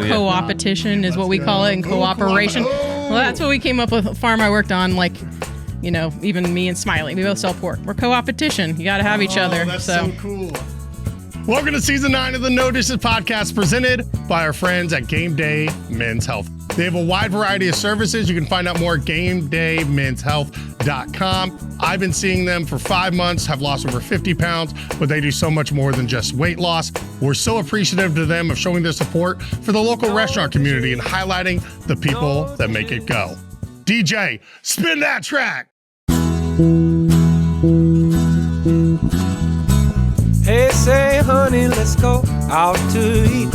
Co-opetition is what we call it in cooperation. Well, that's what we came up with. A farm I worked on, like, you know, even me and Smiley, we both sell pork. We're co-opetition. You got to have each other. That's so cool. Welcome to season 9 of the No Dishes podcast, presented by our friends at Game Day Men's Health. They have a wide variety of services. You can find out more at GameDayMen'sHealth.com. I've been seeing them for 5 months, have lost over 50 pounds, but they do so much more than just weight loss. We're so appreciative to them of showing their support for the local restaurant community and highlighting the people that make it go. DJ, spin that track. Hey, say, honey, let's go out to eat.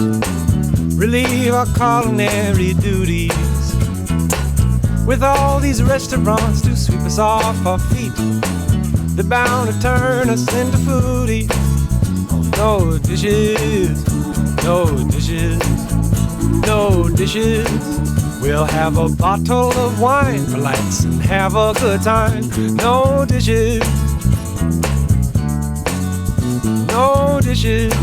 Relieve our culinary duties. With all these restaurants to sweep us off our feet, they're bound to turn us into foodies. No dishes, no dishes, no dishes. We'll have a bottle of wine for lights and have a good time. No dishes. No dishes.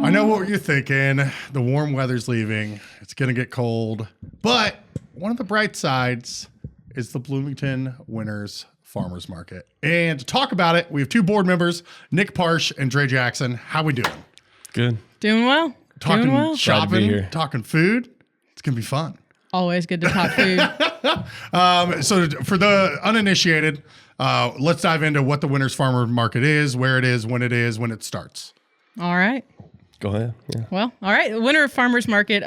I know what you're thinking. The warm weather's leaving. It's going to get cold. But one of the bright sides is the Bloomington Winter Farmers Market. And to talk about it, we have 2 board members, Nick Parsch and Dre Jackson. How we doing? Good. Doing well. Talking shopping, talking food. It's going to be fun. Always good to talk food. So for the uninitiated, let's dive into what the Winter Farmers Market is, when it starts. All right. Go ahead. Yeah. Well, all right. The Winter Farmers Market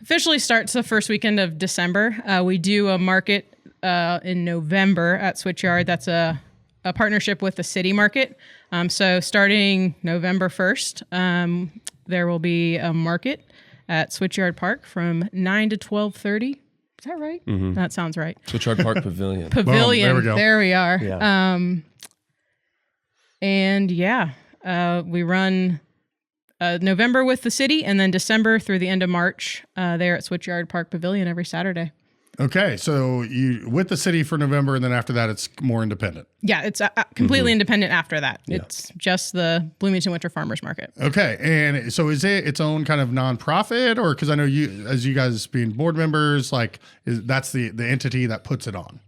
officially starts the first weekend of December. We do a market in November at Switchyard. That's a partnership with the city market. So starting November 1st, there will be a market at Switchyard Park from 9 to 12:30. Is that right? Mm-hmm. That sounds right. Switchyard Park Pavilion. Pavilion. Boom, there we go. There we are. Yeah. We run November with the city, and then December through the end of March there at Switchyard Park Pavilion every Saturday. Okay, so you with the city for November, and then after that, it's more independent. Yeah, it's completely independent after that. Yeah. It's just the Bloomington Winter Farmers Market. Okay, and so is it its own kind of nonprofit, or because I know you, as you guys being board members, like that's the entity that puts it on?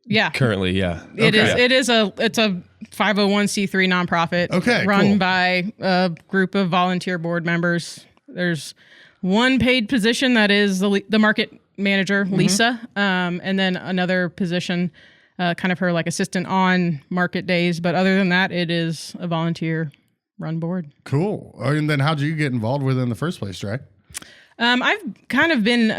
Yeah, currently, yeah, it is. It's a 501c3 nonprofit. Okay, run by a group of volunteer board members. There's one paid position that is the market manager, Lisa, and then another position, kind of her like assistant on market days. But other than that, it is a volunteer run board. Cool. And then how did you get involved with it in the first place, Dre? I've kind of been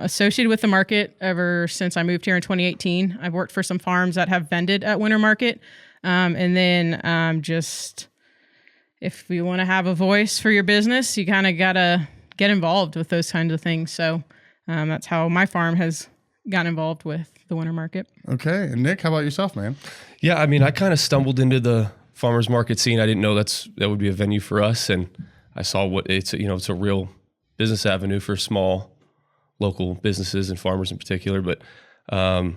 associated with the market ever since I moved here in 2018. I've worked for some farms that have vended at Winter Market. And then just if you want to have a voice for your business, you kind of got to get involved with those kinds of things. So that's how my farm has gotten involved with the Winter Market. Okay. And Nick, how about yourself, man? Yeah, I mean, I kind of stumbled into the farmers market scene. I didn't know that would be a venue for us. And I saw what it's a real business avenue for small local businesses and farmers in particular. But in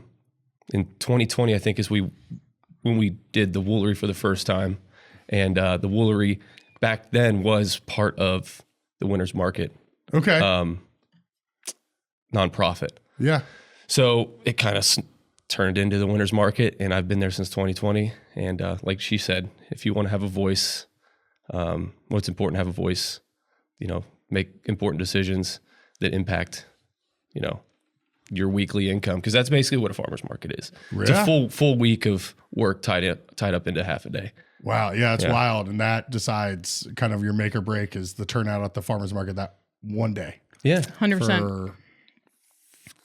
2020, I think is when we did the woolery for the first time. And the woolery back then was part of the Winter's Market. Okay. Nonprofit. Yeah. So it kind of turned into the Winter's Market, and I've been there since 2020. And like she said, if you want to have a voice, what's important to have a voice, make important decisions that impact, your weekly income, because that's basically what a farmer's market is. Yeah. It's a full week of work tied up into half a day. Wow. Yeah, it's wild. And that decides kind of your make or break is the turnout at the farmer's market that one day. Yeah. 100%. For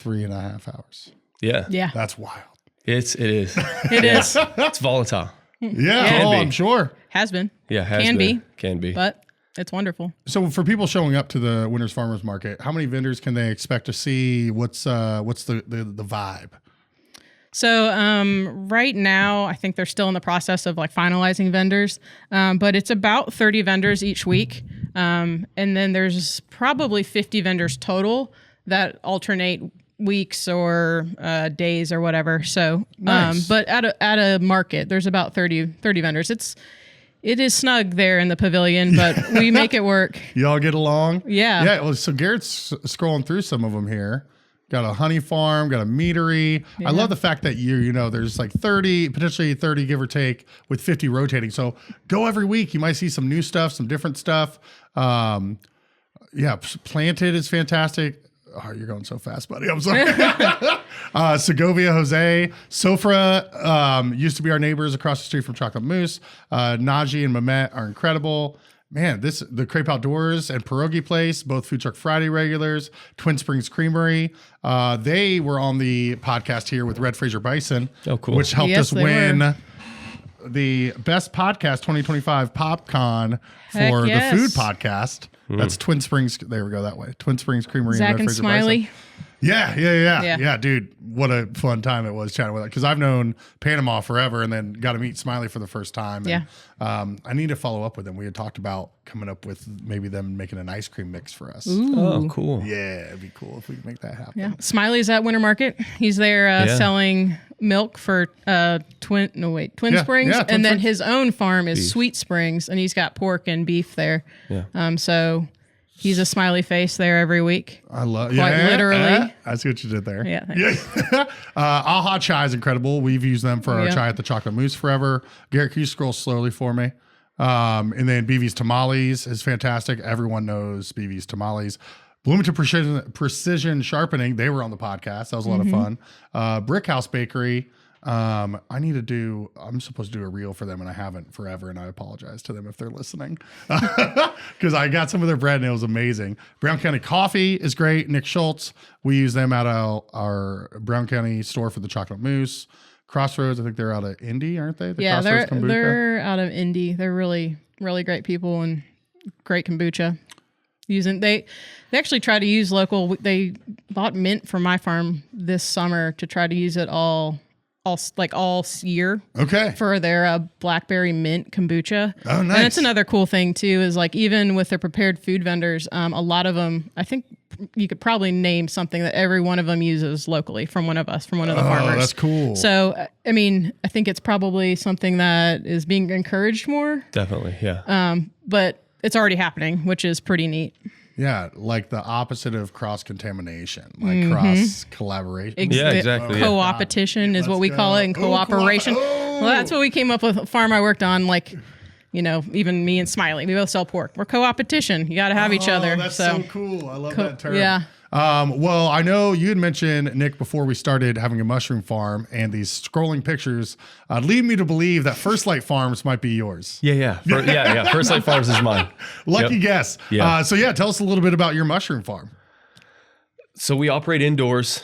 3.5 hours. Yeah. Yeah. That's wild. It is. It is. It's volatile. Yeah. I'm sure. Has been. Yeah. Can be. But it's wonderul. So for people showing up to the Winter's Farmers Market, how many vendors can they expect to see? What's the vibe? So right now, I think they're still in the process of finalizing vendors, but it's about 30 vendors each week. And then there's probably 50 vendors total that alternate weeks or days or whatever. So, Nice. but at a market, there's about 30 vendors. It is snug there in the pavilion, but we make it work. Y'all get along? Yeah. Yeah. Well, so Garrett's scrolling through some of them here. Got a honey farm, got a meadery. I love the fact that there's like 30, potentially 30, give or take, with 50 rotating. So go every week. You might see some new stuff, some different stuff. Planted is fantastic. Oh, you're going so fast, buddy. I'm sorry. Segovia Jose. Sofra used to be our neighbors across the street from Chocolate Mousse. Najee and Mamet are incredible. Man, the Crepe Outdoors and Pierogi Place, both Food Truck Friday regulars. Twin Springs Creamery. They were on the podcast here with Red Fraser Bison. Oh, cool. Which helped Yes, us they win were. the Best Podcast 2025 PopCon Heck for yes. the food podcast. That's Twin Springs. There we go that way. Twin Springs Creamery. Zach Red and Fraser Smiley. Bison. Yeah, Yeah. dude. What a fun time it was chatting with it. Because I've known Panama forever and then got to meet Smiley for the first time. And, I need to follow up with them. We had talked about coming up with maybe them making an ice cream mix for us. Oh, cool. Yeah, it'd be cool if we could make that happen. Yeah. Smiley's at Winter Market. He's there selling milk for Twin Springs. Yeah, Twin And then Springs. his own farm is Sweet Springs, and he's got pork and beef there. Yeah. So he's a smiley face there every week. I love Quite literally. I see what you did there. Yeah, thanks. Aha Chai is incredible. We've used them for our Yeah. chai at the Chocolate Mousse forever. Garrett, can you scroll slowly for me? And then BV's Tamales is fantastic. Everyone knows BV's Tamales. Bloomington Precision Sharpening, they were on the podcast. That was a lot of fun. Brick House Bakery. I'm supposed to do a reel for them and I haven't forever. And I apologize to them if they're listening because I got some of their bread and it was amazing. Brown County Coffee is great. Nick Schultz. We use them at our Brown County store for the chocolate mousse. Crossroads. I think they're out of Indy, aren't they? Yeah, Crossroads Kombucha? they're out of Indy. They're really, really great people and great kombucha. They actually try to use local. They bought mint from my farm this summer to try to use it all year. Okay. For their blackberry mint kombucha. Oh, nice. And that's another cool thing too, is like even with their prepared food vendors, a lot of them, I think you could probably name something that every one of them uses locally from one of the farmers. Oh, that's cool. So, I mean, I think it's probably something that is being encouraged more, Definitely. Yeah. but it's already happening, which is pretty neat. Yeah, like the opposite of cross contamination, like cross collaboration. Yeah, exactly, yeah. Co-opetition is what we call it, and Ooh, cooperation. oh. Well, that's what we came up with. A farm I worked on, like, even me and Smiley, we both sell pork. We're co-opetition. You got to have each other. That's so cool. I love that term. Yeah. Well, I know you had mentioned, Nick, before we started having a mushroom farm, and these scrolling pictures lead me to believe that Firstlite Farms might be yours. Yeah. Firstlite Farms is mine. Lucky Yep. guess. Yeah. Tell us a little bit about your mushroom farm. So we operate indoors.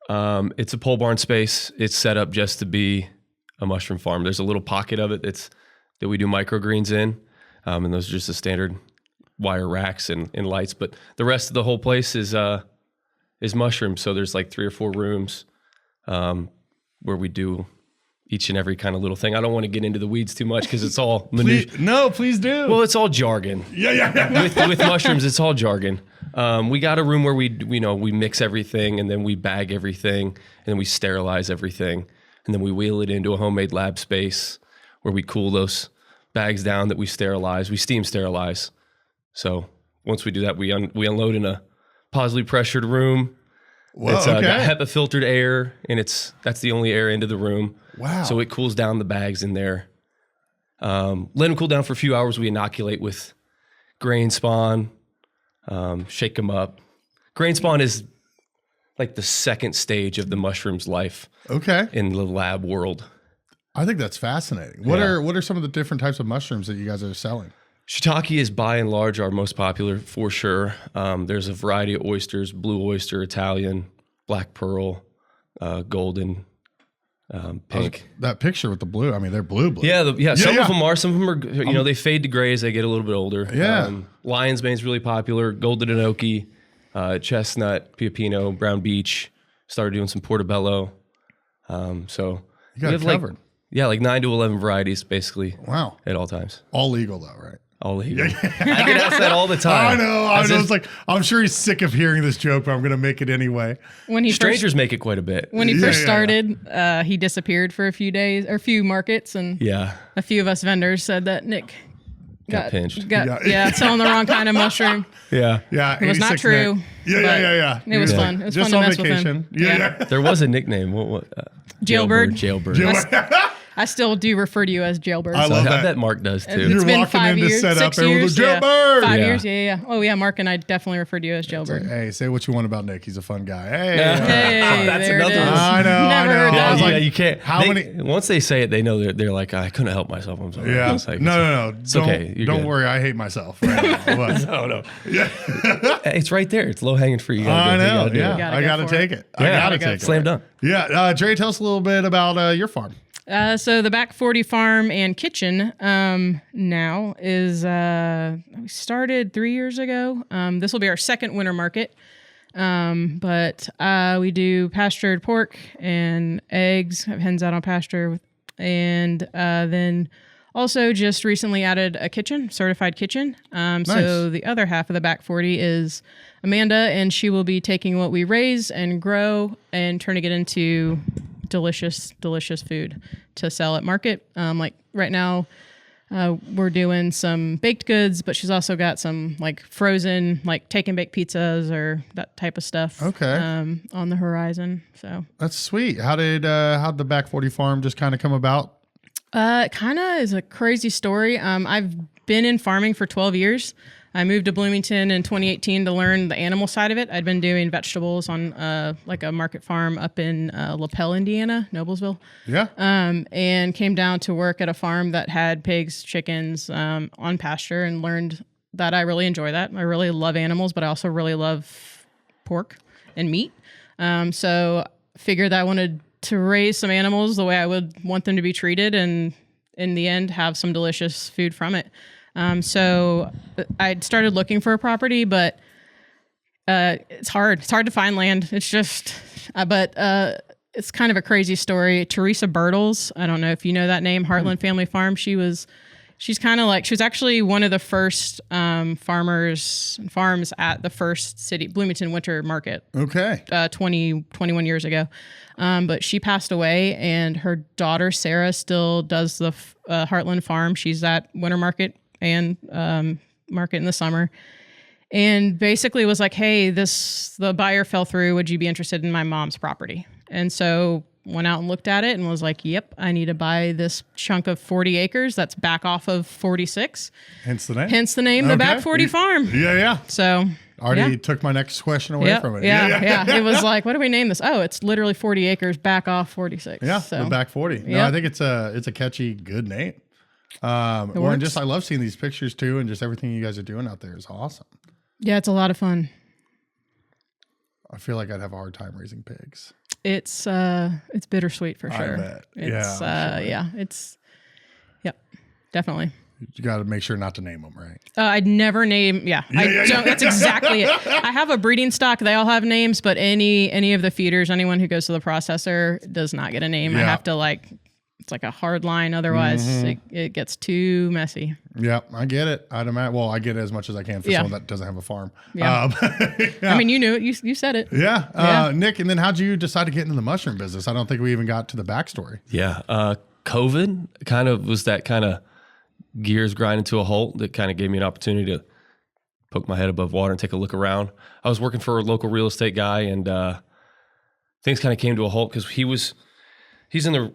It's a pole barn space. It's set up just to be a mushroom farm. There's a little pocket of it that we do microgreens in, and those are just the standard wire racks and lights. But the rest of the whole place is mushrooms. So there's like 3 or 4 rooms where we do each and every kind of little thing. I don't want to get into the weeds too much because it's all minutiae. Please do. Well, it's all jargon. Yeah. with mushrooms, it's all jargon. We got a room where we mix everything and then we bag everything and then we sterilize everything and then we wheel it into a homemade lab space where we cool those bags down that we sterilize. We steam sterilize. So once we do that, we unload in a positively pressured room. Whoa, It's got HEPA filtered air, and that's the only air into the room. Wow. So it cools down the bags in there. Let them cool down for a few hours. We inoculate with grain spawn, shake them up. Grain spawn is like the second stage of the mushroom's life in the lab world. I think that's fascinating. What are some of the different types of mushrooms that you guys are selling? Shiitake is by and large our most popular for sure. There's a variety of oysters: blue oyster, Italian, black pearl, golden, pink. That picture with the blue. I mean, they're blue. Yeah, some of them are. Some of them are. They fade to gray as they get a little bit older. Yeah. Lion's Mane's really popular. Golden Enoki, chestnut, Pioppino, brown beach. Started doing some portobello. So You got it covered. like 9 to 11 varieties basically. Wow. At all times. All legal though, right? I'll leave him. I get asked that all the time. I know. It's like, I'm sure he's sick of hearing this joke, but I'm going to make it anyway. Strangers make it quite a bit. When he first started, he disappeared for a few days or a few markets, and a few of us vendors said that Nick got pinched. Selling the wrong kind of mushroom. Yeah. It was not true. Nick. Yeah. It was fun. It was just fun to on mess vacation. with him. Yeah. There was a nickname. What? Jailbird. Jailbird. I still do refer to you as Jailbird. I love that. I bet Mark does too. You're been walking 5 into years, setup 6 and years, with a Jailbird. 5 years, yeah. Oh yeah, Mark and I definitely refer to you as Jailbird. Hey, say what you want about Nick. He's a fun guy. Hey, That's there another it is. one. I know. Never heard that I was one. like, you can't. How many? Once they say it, they know they're like, I couldn't help myself. I'm sorry. Yeah. It's like, No. It's okay. You're Don't good. worry. I hate myself. Right now. What? No. It's right there. It's low hanging fruit. You I gotta know. do it. Yeah. I got to take it. I got to take it. Slam dunk. Yeah. Dre, tell us a little bit about your farm. So the Back 40 Farm and Kitchen now is we started 3 years ago. This will be our second winter market. But we do pastured pork and eggs, have hens out on pasture, and then also just recently added a kitchen, certified kitchen. So the other half of the Back 40 is Amanda, and she will be taking what we raise and grow and turning it into delicious food to sell at market. Like right now, we're doing some baked goods, but she's also got some like frozen, like take and bake pizzas or that type of stuff. Okay. On the horizon. So That's sweet. How'd the Back 40 farm just kind of come about? it kind of is a crazy story. I've been in farming for 12 years. I moved to Bloomington in 2018 to learn the animal side of it. I'd been doing vegetables on like a market farm up in LaPel, Indiana, Noblesville. Yeah. And came down to work at a farm that had pigs, chickens on pasture, and learned that I really enjoy that. I really love animals, but I also really love pork and meat. So figured that I wanted to raise some animals the way I would want them to be treated, and in the end have some delicious food from it. So I started looking for a property, but it's hard. It's hard to find land. It's just, but it's kind of a crazy story. Teresa Bertles, I don't know if you know that name, Heartland Family Farm. She's kind of like, she was actually one of the first farms at the first city, Bloomington Winter Market. Okay. 21 years ago. But she passed away, and her daughter, Sarah, still does the Heartland Farm. She's at Winter Market and market in the summer, and basically was like, hey, the buyer fell through. Would you be interested in my mom's property? And so went out and looked at it and was like, yep, I need to buy this chunk of 40 acres that's back off of 46. Hence the name. The Back 40 Farm. Yeah. So Already took my next question away from it. Yeah. It was like, what do we name this? Oh, it's literally 40 acres back off 46. Yeah, so. the Back 40. No, I think it's a catchy, good name. And just I love seeing these pictures too, and just everything you guys are doing out there is awesome. Yeah, it's a lot of fun. I feel like I'd have a hard time raising pigs. It's bittersweet for sure. I bet. It's definitely. You got to make sure not to name them, right? I'd never name. That's exactly it. I have a breeding stock. They all have names, but any of the feeders, anyone who goes to the processor does not get a name. I have to it's like a hard line. Otherwise, it gets too messy. Yeah, I get it. I get it as much as I can for someone that doesn't have a farm. Yeah. I mean, you knew it. You said it. Yeah. Nick, and then how'd you decide to get into the mushroom business? I don't think we even got to the backstory. Yeah. COVID kind of was that kind of gears grinding to a halt that kind of gave me an opportunity to poke my head above water and take a look around. I was working for a local real estate guy, and things kind of came to a halt because he's in the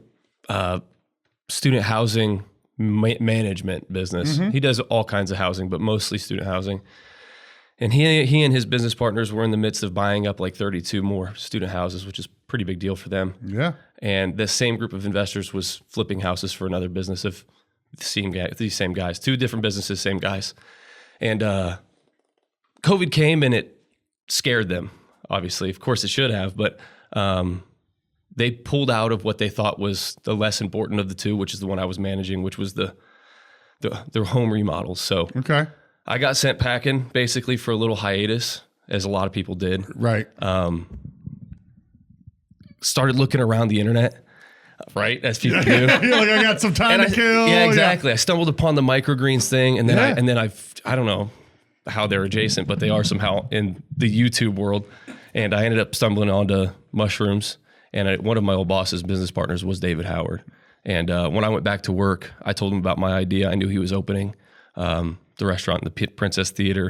student housing management business. He does all kinds of housing, but mostly student housing. And he and his business partners were in the midst of buying up like 32 more student houses, which is a pretty big deal for them. Yeah. And the same group of investors was flipping houses for another business of these same guys, two different businesses, same guys. And COVID came and it scared them, obviously. Of course it should have, but they pulled out of what they thought was the less important of the two, which is the one I was managing, which was their home remodels. So okay, I got sent packing basically for a little hiatus, as a lot of people did. Right. Started looking around the internet. right? As people do. You're like, I got some time to kill. Yeah, exactly. I stumbled upon the microgreens thing, and then I don't know how they're adjacent, but they are somehow in the YouTube world. And I ended up stumbling onto mushrooms. And one of my old boss's business partners was David Howard. And when I went back to work, I told him about my idea. I knew he was opening the restaurant in the Princess Theater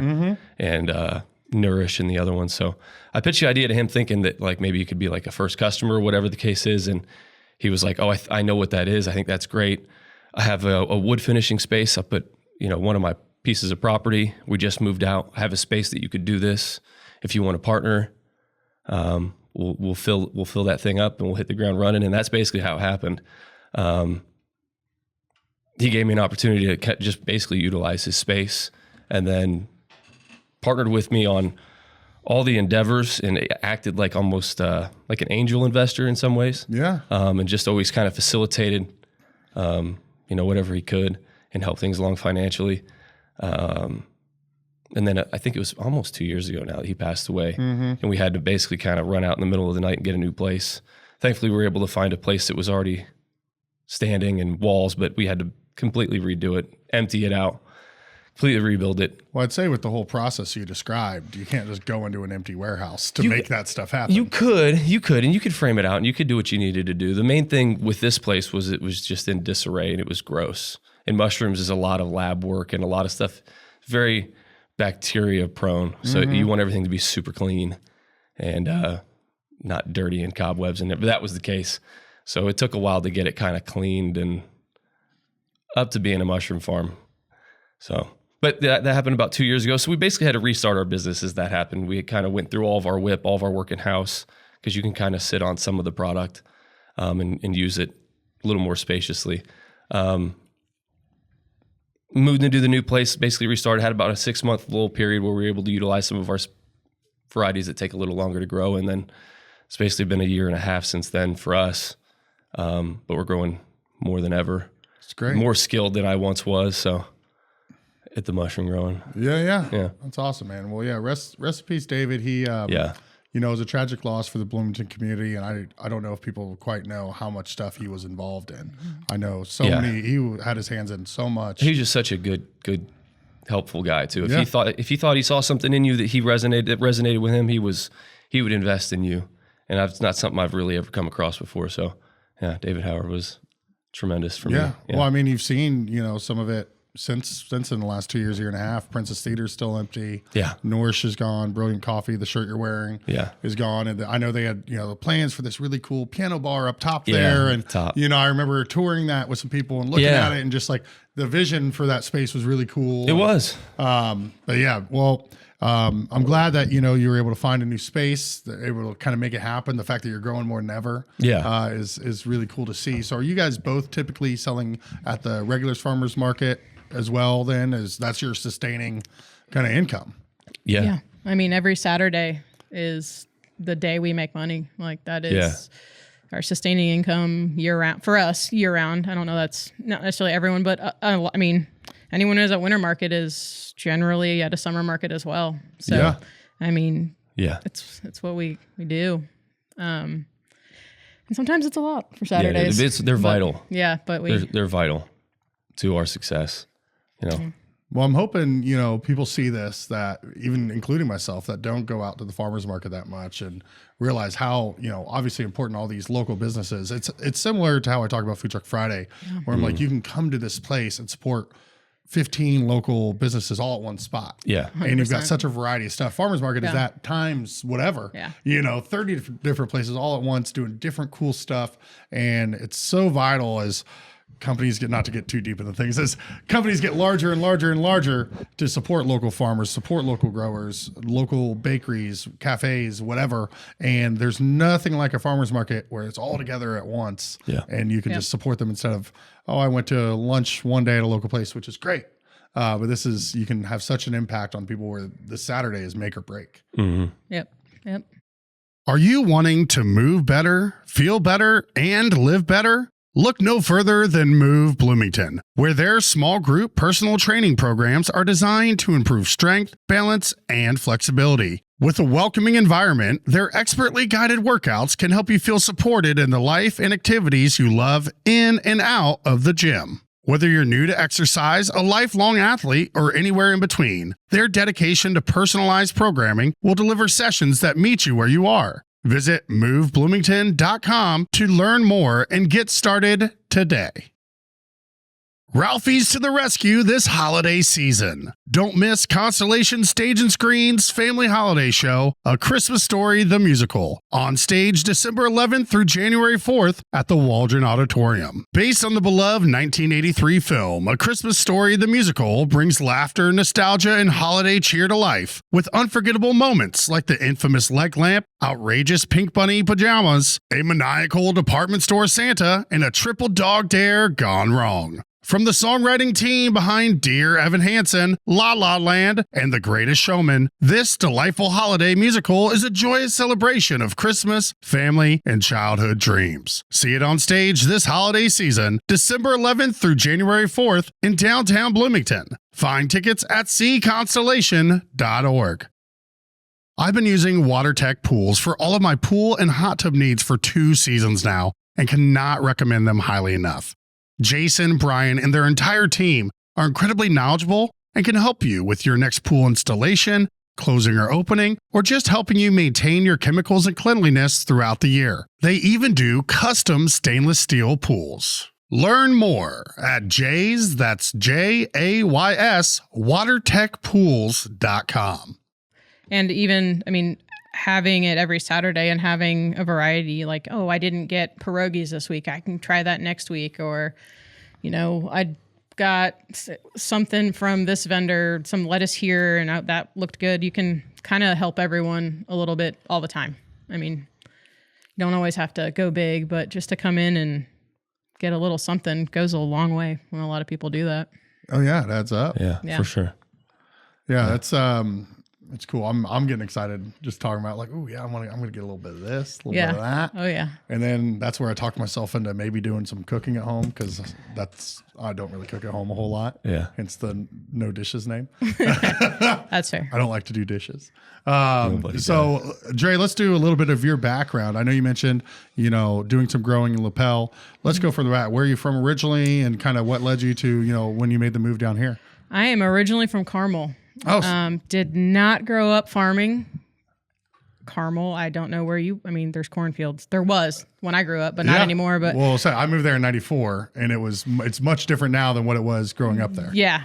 and Nourish and the other one. So I pitched the idea to him thinking that like maybe you could be like a first customer or whatever the case is. And he was like, oh, I know what that is. I think that's great. I have a wood finishing space up at, one of my pieces of property. We just moved out. I have a space that you could do this. If you want to partner, we'll fill that thing up and we'll hit the ground running. And that's basically how it happened. He gave me an opportunity to just basically utilize his space, and then partnered with me on all the endeavors and acted like almost like an angel investor in some ways. Yeah. And just always kind of facilitated, whatever he could and help things along financially. And then I think it was almost 2 years ago now that he passed away, and we had to basically kind of run out in the middle of the night and get a new place. Thankfully, we were able to find a place that was already standing and walls, but we had to completely redo it, empty it out, completely rebuild it. Well, I'd say with the whole process you described, you can't just go into an empty warehouse to make that stuff happen. You could, and you could frame it out, and you could do what you needed to do. The main thing with this place was it was just in disarray, and it was gross. And mushrooms is a lot of lab work and a lot of stuff, very bacteria prone. So you want everything to be super clean and not dirty and cobwebs in it. But that was the case. So it took a while to get it kind of cleaned and up to being a mushroom farm. So, but that happened about 2 years ago. So we basically had to restart our business as that happened. We kind of went through all of our WIP, all of our work in house, because you can kind of sit on some of the product and use it a little more spaciously. Moved into the new place, basically restarted, had about a 6-month little period where we were able to utilize some of our varieties that take a little longer to grow. And then it's basically been 1.5 years since then for us. But we're growing more than ever. It's great. More skilled than I once was. So at the mushroom growing. Yeah. That's awesome, man. Well, yeah, rest in peace, David. He, it was a tragic loss for the Bloomington community, and I don't know if people quite know how much stuff he was involved in. I know he had his hands in so much. He's just such a good, helpful guy too. If he thought he saw something in you that resonated with him, he would invest in you. And that's not something I've really ever come across before. So yeah, David Howard was tremendous for me. Yeah. Well, I mean, you've seen, some of it since in the last 2 years, 1.5 years. Princess Theater's still empty. Yeah. Nourish is gone. Brilliant Coffee, the shirt you're wearing, is gone. And I know they had, the plans for this really cool piano bar up top there. And, I remember touring that with some people and looking at it, and just like the vision for that space was really cool. It was. But yeah, well, I'm glad that, you were able to find a new space, able to kind of make it happen. The fact that you're growing more than ever is really cool to see. So are you guys both typically selling at the Regulars Farmers Market as well then? That's your sustaining kind of income? Yeah. I mean, every Saturday is the day we make money. Like that is our sustaining income year round for us, year round. I don't know. That's not necessarily everyone, but I mean, anyone who's at winter market is generally at a summer market as well. So, I mean, it's what we do. And sometimes it's a lot for Saturdays. Yeah, they're vital. Yeah, but they're vital to our success. Well, I'm hoping, people see this, that even including myself, that don't go out to the farmers market that much and realize how, obviously important all these local businesses. It's similar to how I talk about Food Truck Friday, where I'm like, you can come to this place and support 15 local businesses all at one spot. Yeah. 100%. And you've got such a variety of stuff. Farmers market is that times whatever. Yeah. 30 different places all at once doing different cool stuff. And it's so vital as companies not to get too deep into things, as companies get larger and larger and larger, to support local farmers, support local growers, local bakeries, cafes, whatever. And there's nothing like a farmer's market where it's all together at once. Yeah. And you can just support them instead of, I went to lunch one day at a local place, which is great. But you can have such an impact on people where this Saturday is make or break. Mm-hmm. Yep. Are you wanting to move better, feel better, and live better? Look no further than Move Bloomington, where their small group personal training programs are designed to improve strength, balance, and flexibility. With a welcoming environment, their expertly guided workouts can help you feel supported in the life and activities you love in and out of the gym. Whether you're new to exercise, a lifelong athlete, or anywhere in between, their dedication to personalized programming will deliver sessions that meet you where you are. Visit movebloomington.com to learn more and get started today. Ralphie's to the rescue this holiday season. Don't miss Constellation Stage and Screen's family holiday show, A Christmas Story the Musical, on stage December 11th through January 4th at the Waldron Auditorium. Based on the beloved 1983 film, A Christmas Story the Musical brings laughter, nostalgia, and holiday cheer to life with unforgettable moments like the infamous leg lamp, outrageous pink bunny pajamas, a maniacal department store Santa, and a triple dog dare gone wrong. From the songwriting team behind Dear Evan Hansen, La La Land, and The Greatest Showman, this delightful holiday musical is a joyous celebration of Christmas, family, and childhood dreams. See it on stage this holiday season, December 11th through January 4th in downtown Bloomington. Find tickets at cconstellation.org. I've been using WaterTech pools for all of my pool and hot tub needs for 2 seasons now and cannot recommend them highly enough. Jason, Brian, and their entire team are incredibly knowledgeable and can help you with your next pool installation, closing or opening, or just helping you maintain your chemicals and cleanliness throughout the year. They even do custom stainless steel pools. Learn more at Jays, that's Jays, watertechpools.com. And even, I mean, having it every Saturday and having a variety, like, oh, I didn't get pierogies this week, I can try that next week. Or, you know, I got something from this vendor, some lettuce here, and that looked good. You can kind of help everyone a little bit all the time. I mean, you don't always have to go big, but just to come in and get a little something goes a long way when a lot of people do that. Oh yeah, it adds up. Yeah, for sure. Yeah, that's it's cool. I'm getting excited just talking about like, oh yeah, I'm gonna get a little bit of this, a little bit of that. Oh yeah. And then that's where I talk myself into maybe doing some cooking at home, because I don't really cook at home a whole lot. Yeah. Hence the no dishes name. That's fair. I don't like to do dishes. So Dre, let's do a little bit of your background. I know you mentioned, you know, doing some growing in Lapel. Let's go from the back. Where are you from originally, and kind of what led you to, you know, when you made the move down here? I am originally from Carmel. Oh, Did not grow up farming. Carmel, I don't know where I mean, there's cornfields. There was when I grew up, but not anymore. But well, so I moved there in '94, and it's much different now than what it was growing up there. Yeah.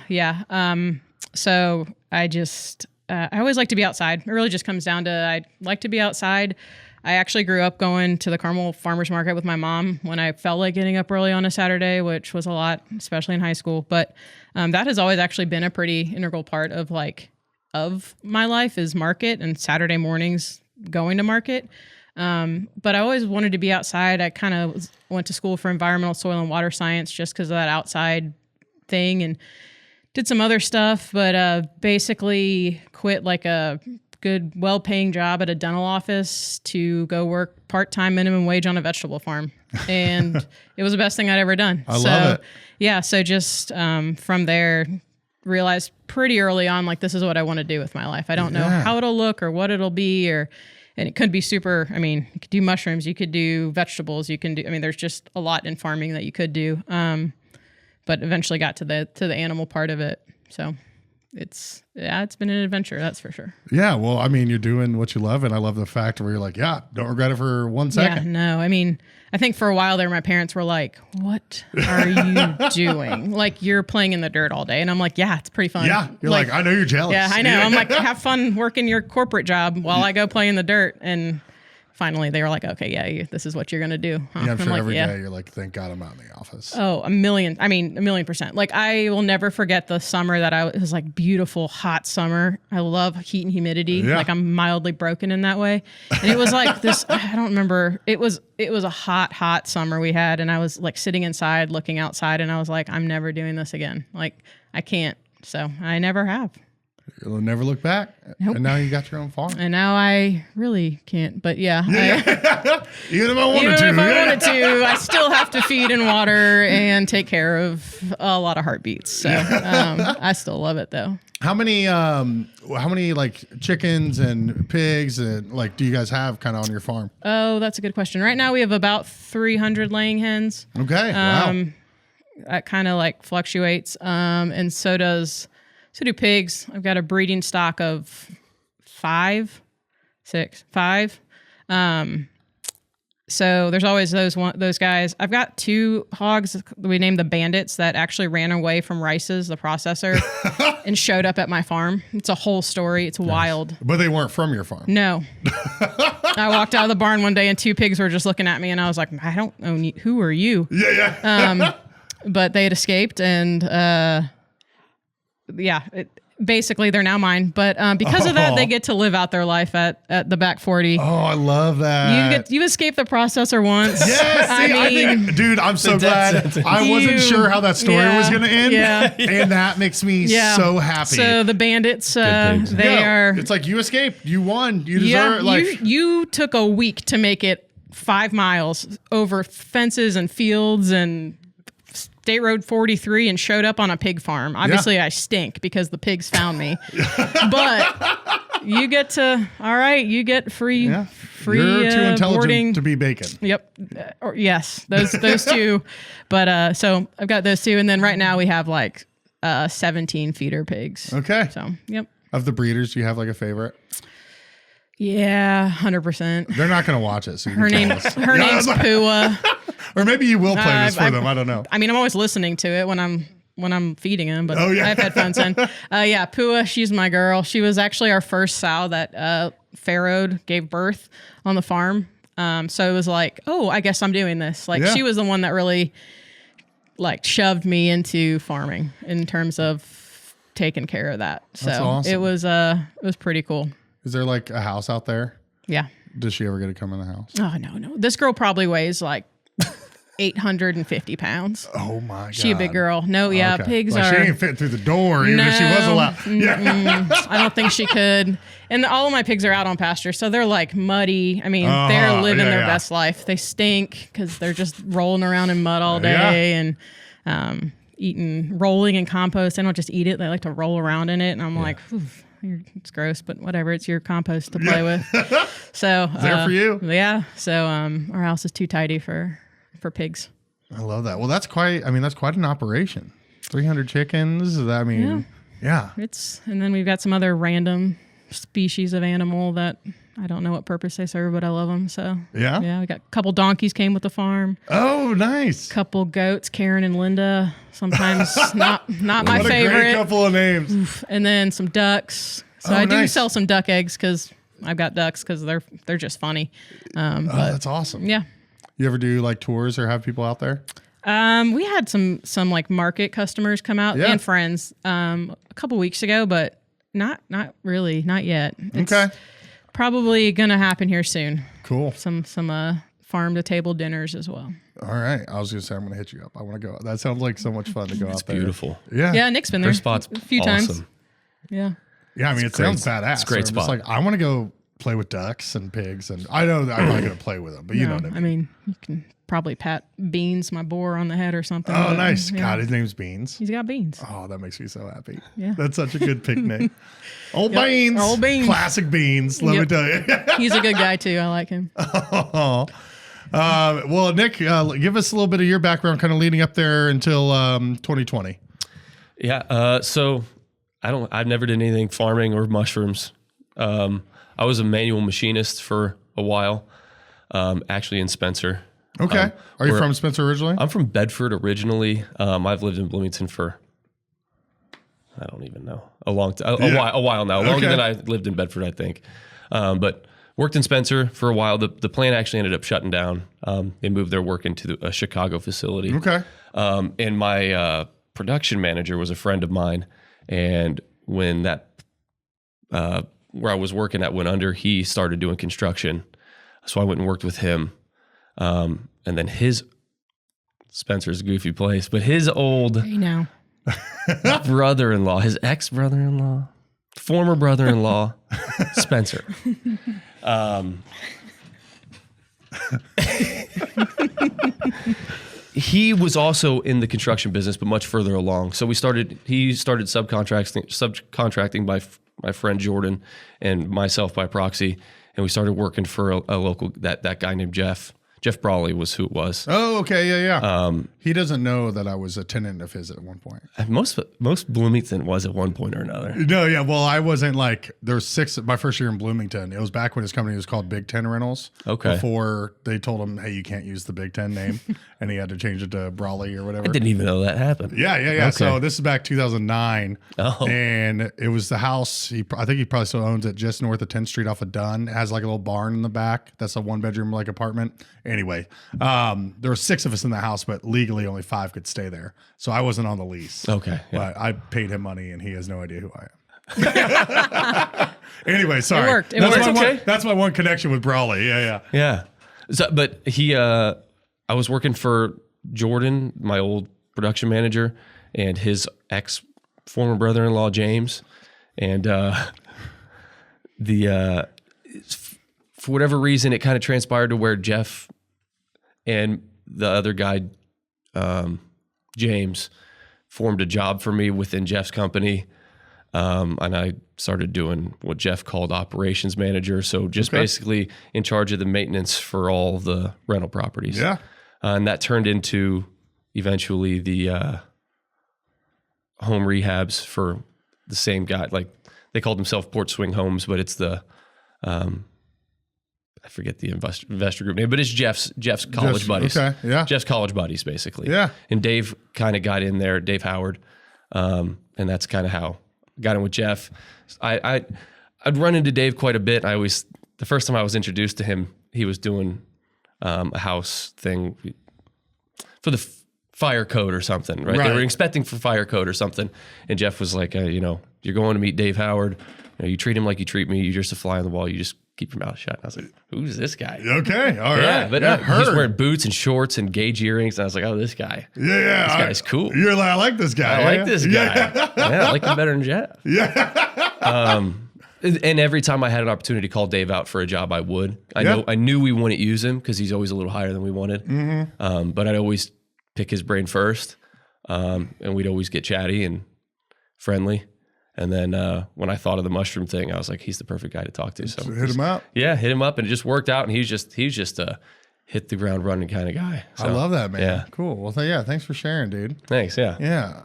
So I just, I always like to be outside. It really just comes down to, I like to be outside. I actually grew up going to the Carmel Farmers Market with my mom when I felt like getting up early on a Saturday, which was a lot, especially in high school. But that has always actually been a pretty integral part of my life, is market and Saturday mornings going to market. But I always wanted to be outside. I kind of went to school for environmental soil and water science just because of that outside thing, and did some other stuff, but basically quit like a good, well-paying job at a dental office to go work part-time minimum wage on a vegetable farm. And it was the best thing I'd ever done. I love it. Yeah. So just from there, realized pretty early on, like, this is what I want to do with my life. I don't know how it'll look or what it'll be, and it could be super, I mean, you could do mushrooms, you could do vegetables, there's just a lot in farming that you could do. But eventually got to the animal part of it. So it's been an adventure, that's for sure. Yeah, well, I mean, you're doing what you love, and I love the fact where you're like, yeah, don't regret it for 1 second. Yeah, no, I mean, I think for a while there, my parents were like, what are you doing? Like, you're playing in the dirt all day. And I'm like, yeah, it's pretty fun. Yeah, you're like, I know you're jealous. Yeah, I know. I'm like, have fun working your corporate job while I go play in the dirt. And finally they were like, okay, yeah, this is what you're going to do. Huh? Yeah, I'm sure like, every day you're like, thank God I'm not in the office. Oh, a million %. Like, I will never forget the summer that it was like beautiful, hot summer. I love heat and humidity. Yeah. Like, I'm mildly broken in that way. And it was like this, I don't remember. It was a hot summer we had. And I was like sitting inside, looking outside, and I was like, I'm never doing this again. Like, I can't. So I never have. You'll never look back. Nope. And now you got your own farm. And now I really can't. But yeah, Even if I wanted even to. if I wanted to, I still have to feed and water and take care of a lot of heartbeats. So I still love it though. How many like chickens and pigs and like do you guys have kind of on your farm? Oh, that's a good question. Right now we have about 300 laying hens. Okay. Wow. That kind of like fluctuates. And so do pigs. I've got a breeding stock of 5. So there's always those guys. I've got 2 hogs we named the bandits that actually ran away from Rice's, the processor, and showed up at my farm. It's a whole story. It's wild. But they weren't from your farm. No. I walked out of the barn one day and 2 pigs were just looking at me and I was like, I don't own you. Who are you? Yeah. But they had escaped and basically they're now mine. But because of that, they get to live out their life at the back 40. Oh, I love that. You escape the processor once. Yes, I think, dude, I'm so glad. I wasn't sure how that story was going to end. Yeah. And that makes me so happy. So the bandits, they are. It's like you escaped. You won. You deserve it. You took a week to make it 5 miles over fences and fields and State Road 43 and showed up on a pig farm. Obviously, I stink because the pigs found me. But you get free You're too intelligent boarding. to be bacon. Yep. Yes, those 2. But so I've got those 2. And then right now we have like 17 feeder pigs. Okay. So, yep. Of the breeders, do you have like a favorite? Yeah, 100%. They're not going to watch it. So Her name's Pua. Or maybe you will play this for them. I don't know. I mean, I'm always listening to it when I'm feeding him, but I have headphones in. Pua, she's my girl. She was actually our first sow that farrowed, gave birth on the farm. So it was like, oh, I guess I'm doing this. Like she was the one that really like shoved me into farming in terms of taking care of that. So That's awesome. it was pretty cool. Is there like a house out there? Yeah. Does she ever get to come in the house? Oh, no. This girl probably weighs like 850 pounds. Oh my God. She a big girl. No, yeah, Okay. pigs like are. She ain't fit through the door even if she was allowed. I don't think she could. And all of my pigs are out on pasture, so they're like muddy. I mean, they're living their best life. They stink because they're just rolling around in mud all day and rolling in compost. They don't just eat it; they like to roll around in it. And I'm like, it's gross, but whatever. It's your compost to play with. So It's there for you. Yeah. So our house is too tidy for pigs. I love that. Well, that's quite an operation. 300 chickens. I mean, yeah. And then we've got some other random species of animal that I don't know what purpose they serve, but I love them. So yeah, we got a couple donkeys came with the farm. Oh, nice. Couple goats, Karen and Linda. Sometimes not my what favorite. A great couple of names. And then some ducks. So I do sell some duck eggs because I've got ducks because they're just funny. But that's awesome. Yeah. You ever do like tours or have people out there? We had some like market customers come out and friends a couple weeks ago, but not really, not yet. It's probably gonna happen here soon. Cool. Some farm to table dinners as well. All right. I was gonna say I'm gonna hit you up. I want to go. That sounds like so much fun to go out there. Beautiful. Yeah. Yeah, Nick's been there spot's a few times. Yeah. Yeah, I mean, it sounds badass. It's a great so spot. I'm just like, I want to go play with ducks and pigs, and I know that I'm not going to play with them, but you know what I mean. I mean, you can probably pat Beans, my boar, on the head or something. Oh, nice. God, his name's Beans. He's got beans. Oh, that makes me so happy. Yeah. That's such a good picnic. Old Beans. Old Beans. Classic Beans, let me tell you. He's a good guy, too. I like him. Well, Nick, give us a little bit of your background kind of leading up there until 2020. Yeah. So I've never done anything farming or mushrooms. I was a manual machinist for a while, actually in Spencer. Okay. Are you from Spencer originally? I'm from Bedford originally. I've lived in Bloomington for, I don't even know, a while now, longer than I lived in Bedford, I think. But worked in Spencer for a while. The plant actually ended up shutting down. They moved their work into a Chicago facility. Okay. And my production manager was a friend of mine. And when that, where I was working at went under, he started doing construction. So I went and worked with him. And then Spencer's a goofy place, but his old brother-in-law, his ex-brother-in-law, former brother-in-law, Spencer. He was also in the construction business, but much further along. So he started subcontracting by my friend Jordan and myself by proxy, and we started working for a local that guy named Jeff. Jeff Brawley was who it was. Oh, okay, yeah. He doesn't know that I was a tenant of his at one point. Most Bloomington was at one point or another. No, yeah. Well, I wasn't like there's 6 my first year in Bloomington. It was back when his company was called Big Ten Rentals. Okay. Before they told him, hey, you can't use the Big Ten name, and he had to change it to Brawley or whatever. I didn't even know that happened. Yeah. Okay. So this is back 2009. Oh. And it was the house. I think he probably still owns it just north of 10th Street off of Dunn. It has like a little barn in the back. That's a 1-bedroom like apartment. Anyway, there were 6 of us in the house, but legally only 5 could stay there. So I wasn't on the lease. Okay. Yeah. But I paid him money and he has no idea who I am. Anyway, sorry. It worked. That's my one connection with Brawley. Yeah. Yeah. So, but I was working for Jordan, my old production manager, and his former brother-in-law, James. And for whatever reason, it kind of transpired to where Jeff and the other guy, James, formed a job for me within Jeff's company. And I started doing what Jeff called operations manager. So just basically in charge of the maintenance for all the rental properties. Yeah. And that turned into eventually the home rehabs for the same guy. Like they called themselves Port Swing Homes, but it's the, I forget the investor group name, but it's Jeff's college buddies. Okay, yeah. Jeff's college buddies, basically. Yeah. And Dave kind of got in there, Dave Howard. And that's kind of how I got in with Jeff. I'd run into Dave quite a bit. The first time I was introduced to him, he was doing a house thing for the fire code or something, right? They were expecting for fire code or something. And Jeff was like, you're going to meet Dave Howard. You treat him like you treat me. You're just a fly on the wall. You just keep your mouth shut. And I was like, who's this guy? Okay, all right. Yeah, but he's wearing boots and shorts and gauge earrings. And I was like, oh, this guy. Yeah. This guy's cool. You're like, I like this guy. I like this guy. Yeah, I like him better than Jeff. Yeah. And every time I had an opportunity to call Dave out for a job, I would. I knew we wouldn't use him because he's always a little higher than we wanted. Mm-hmm. But I'd always pick his brain first. And we'd always get chatty and friendly. And then when I thought of the mushroom thing, I was like, he's the perfect guy to talk to. So hit him up. Yeah, hit him up, and it just worked out. And he's just a hit the ground running kind of guy. So, I love that, man. Yeah. Cool. Well, thanks for sharing, dude. Thanks. Yeah. Yeah.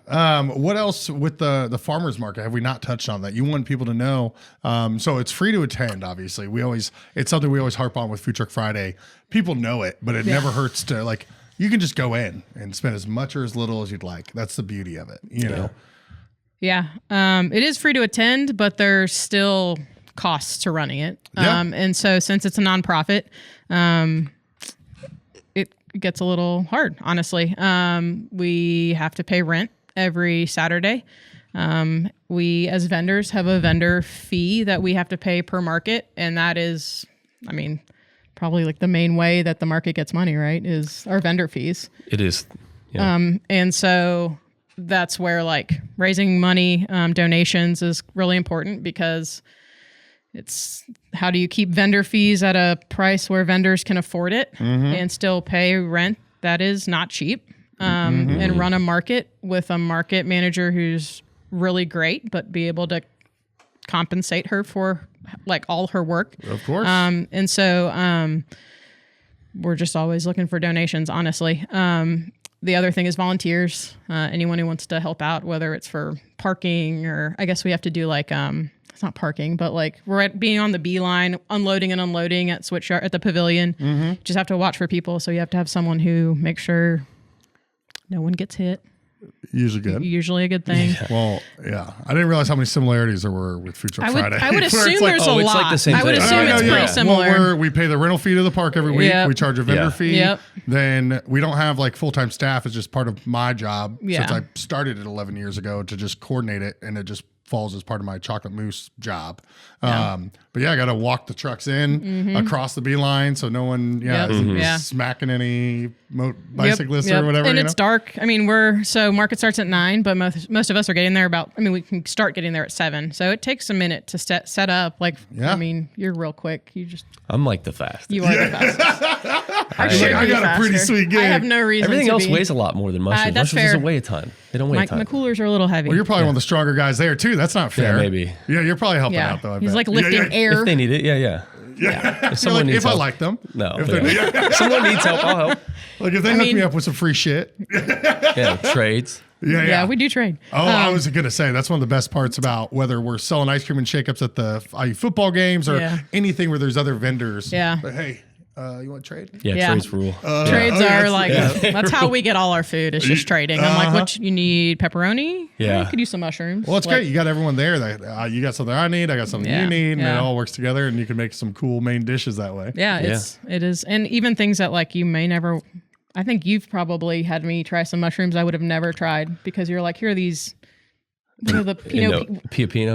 What else with the farmers market have we not touched on that you want people to know? So it's free to attend. Obviously, it's something we always harp on with Food Truck Friday. People know it, but it never hurts to you can just go in and spend as much or as little as you'd like. That's the beauty of it. You know. Yeah. It is free to attend, but there's still costs to running it. And so since it's a nonprofit, it gets a little hard, honestly. We have to pay rent every Saturday. We as vendors have a vendor fee that we have to pay per market. And that is, probably like the main way that the market gets money, right? Is our vendor fees. It is. Yeah. And so that's where raising money, donations is really important because it's how do you keep vendor fees at a price where vendors can afford it and still pay rent that is not cheap and run a market with a market manager who's really great, but be able to compensate her for all her work. Of course. And so we're just always looking for donations, honestly. The other thing is volunteers. Anyone who wants to help out, whether it's for parking or I guess we have to do it's not parking, but we're being on the beeline, unloading and unloading at Switchyard at the pavilion. Just have to watch for people. So you have to have someone who makes sure no one gets hit. Usually good. Usually a good thing. Well, yeah. I didn't realize how many similarities there were with Food Truck Friday. I would assume there's a lot. It's like the same I would thing. assume it's pretty similar. Well, we pay the rental fee to the park every week. Yep. We charge a vendor fee. Yep. Then we don't have full-time staff. It's just part of my job Yeah. since I started it 11 years ago to just coordinate it, and it just falls as part of my chocolate mousse job. But yeah, I got to walk the trucks in across the beeline so no one isn't smacking any bicyclists or whatever. And it's dark. I mean, market starts at 9, but most of us are getting there we can start getting there at 7. So it takes a minute to set up. Like, I mean, you're real quick. I'm like the fastest. You are the fastest. I got a pretty sweet gig. I have no reason Everything to else be. weighs a lot more than mushrooms. That's Mushrooms fair. doesn't weigh a ton. They don't weigh a ton. My coolers are a little heavy. Well, you're probably one of the stronger guys there too. That's not fair. Yeah, maybe. Yeah, you're probably helping out though. He's like lifting air. If they need it, yeah. If someone needs if help. I like them. No. If someone needs help, I'll help. Like if they hook me up with some free shit. Yeah, trades. Yeah, we do trade. Oh, I was going to say, that's one of the best parts about whether we're selling ice cream and shake-ups at the IU football games or anything where there's other vendors. Yeah. But hey, you want to trade? Yeah, trades rule. Trades are that's how we get all our food. It's just trading. I'm like, what you need? Pepperoni? Yeah. You could use some mushrooms. Well, it's great. You got everyone there. That you got something I need. I got something you need. And it all works together and you can make some cool main dishes that way. Yeah, it is. And even things that like you may never, I think you've probably had me try some mushrooms I would have never tried because you're like, here are these, what are the Pino?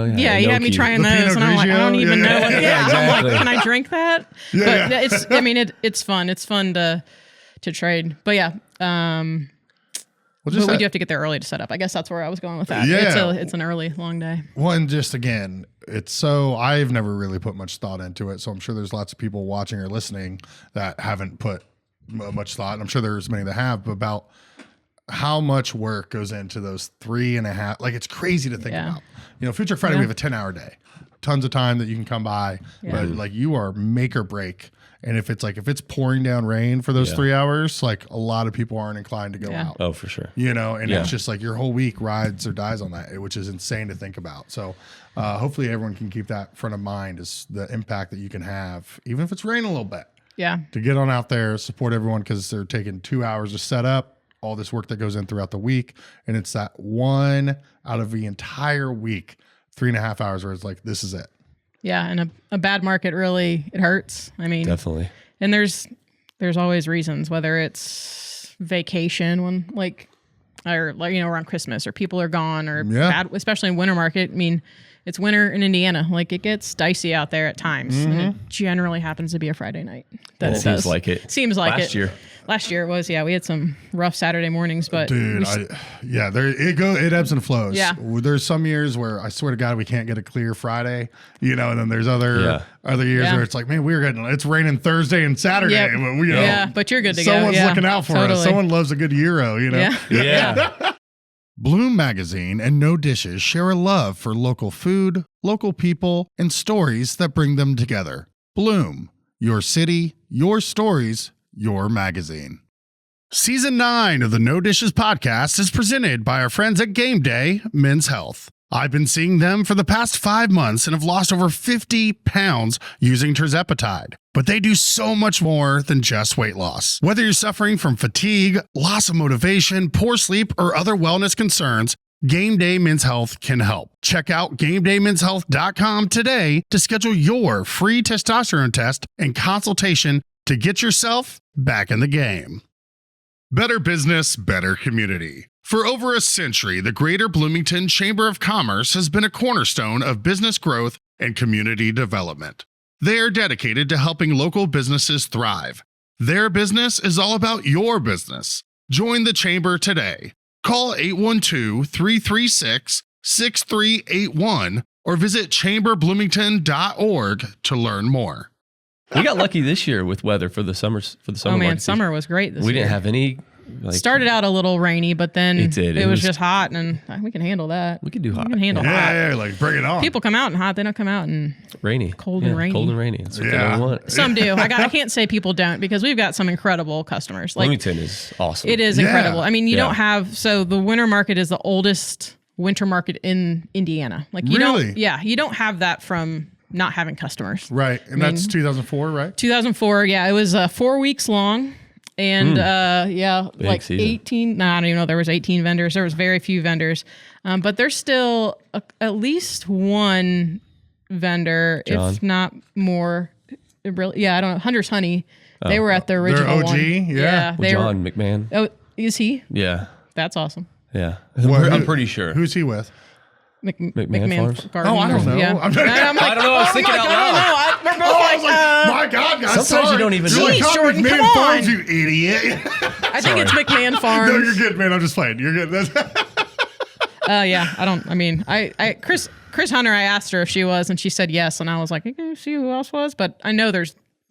Yeah, you had me trying those, and I'm like, I don't even know. What, exactly. I'm like, can I drink that? But it's, I mean, it's fun. It's fun to trade. But yeah, but we do have to get there early to set up. I guess that's where I was going with that. Yeah. It's an early, long day. Well, and just again, I've never really put much thought into it. So I'm sure there's lots of people watching or listening that haven't put much thought. And I'm sure there's many that have, but about how much work goes into those 3.5, like it's crazy to think about. Food Truck Friday, we have a 10-hour day, tons of time that you can come by, but like you are make or break. And if it's pouring down rain for those 3 hours, like a lot of people aren't inclined to go out. Oh, for sure. And it's just like your whole week rides or dies on that, which is insane to think about. So hopefully everyone can keep that front of mind, is the impact that you can have, even if it's raining a little bit. Yeah. To get on out there, support everyone, because they're taking 2 hours to set up, all this work that goes in throughout the week. And it's that one out of the entire week, 3.5 hours where it's like, this is it. Yeah. And a bad market really, it hurts. I mean, definitely. And there's always reasons, whether it's vacation when around Christmas or people are gone or bad, especially in winter market. I mean, it's winter in Indiana. Like it gets dicey out there at times. And it generally happens to be a Friday night. Seems like it. Seems like Last year. Last year it was, we had some rough Saturday mornings, but dude, it ebbs and flows. Yeah. There's some years where I swear to God, we can't get a clear Friday, and then there's other years where it's like, man, it's raining Thursday and Saturday. Yep. But, but you're good to go. Someone's looking out for us. Someone loves a good gyro, Yeah. Bloom Magazine and No Dishes share a love for local food, local people, and stories that bring them together. Bloom, your city, your stories, your magazine. Season 9 of the No Dishes podcast is presented by our friends at Game Day Men's Health. I've been seeing them for the past 5 months and have lost over 50 pounds using tirzepatide. But they do so much more than just weight loss. Whether you're suffering from fatigue, loss of motivation, poor sleep, or other wellness concerns, Game Day Men's Health can help. Check out GameDayMen'sHealth.com today to schedule your free testosterone test and consultation to get yourself back in the game. Better business, better community. For over a century, the Greater Bloomington Chamber of Commerce has been a cornerstone of business growth and community development. They are dedicated to helping local businesses thrive. Their business is all about your business. Join the Chamber today. Call 812-336-6381 or visit chamberbloomington.org to learn more. We got lucky this year with weather for the summer. Oh man, market. summer was great this year. We didn't have any. Started out a little rainy, but then it was just hot, and we can handle that. We can do hot. We can handle hot. Yeah, like bring it on. People come out in hot; they don't come out in rainy, cold and rainy. Cold and rainy. That's what they don't want. Some do. I can't say people don't, because we've got some incredible customers. Like Bloomington is awesome. It is incredible. I mean, you don't have the winter market is the oldest winter market in Indiana. Like you don't have that from not having customers. Right, and that's 2004, right? 2004. Yeah, it was 4 weeks long. And Big like season. 18, I don't even know, there was 18 vendors. There was very few vendors. But there's still at least one vendor, John. if not more. I don't know. Hunter's Honey. They were at the original OG, one. yeah. They John McMahon. Oh, is he? Yeah. That's awesome. Yeah. Well, I'm pretty sure. Who's he with? McMahon Farms? Garden. Oh, I don't know. Yeah. I'm I don't know. I was thinking out loud. We're both I was like, my God, guys, Sometimes sorry. you don't even You're know. like, Jeez, Jordan, McMahon come Farms, on. you idiot. I think it's McMahon Farms. No, you're good, man. I'm just playing. You're good. Yeah, I Chris Hunter, I asked her if she was, and she said yes, and I was like, I can see who else was, but I know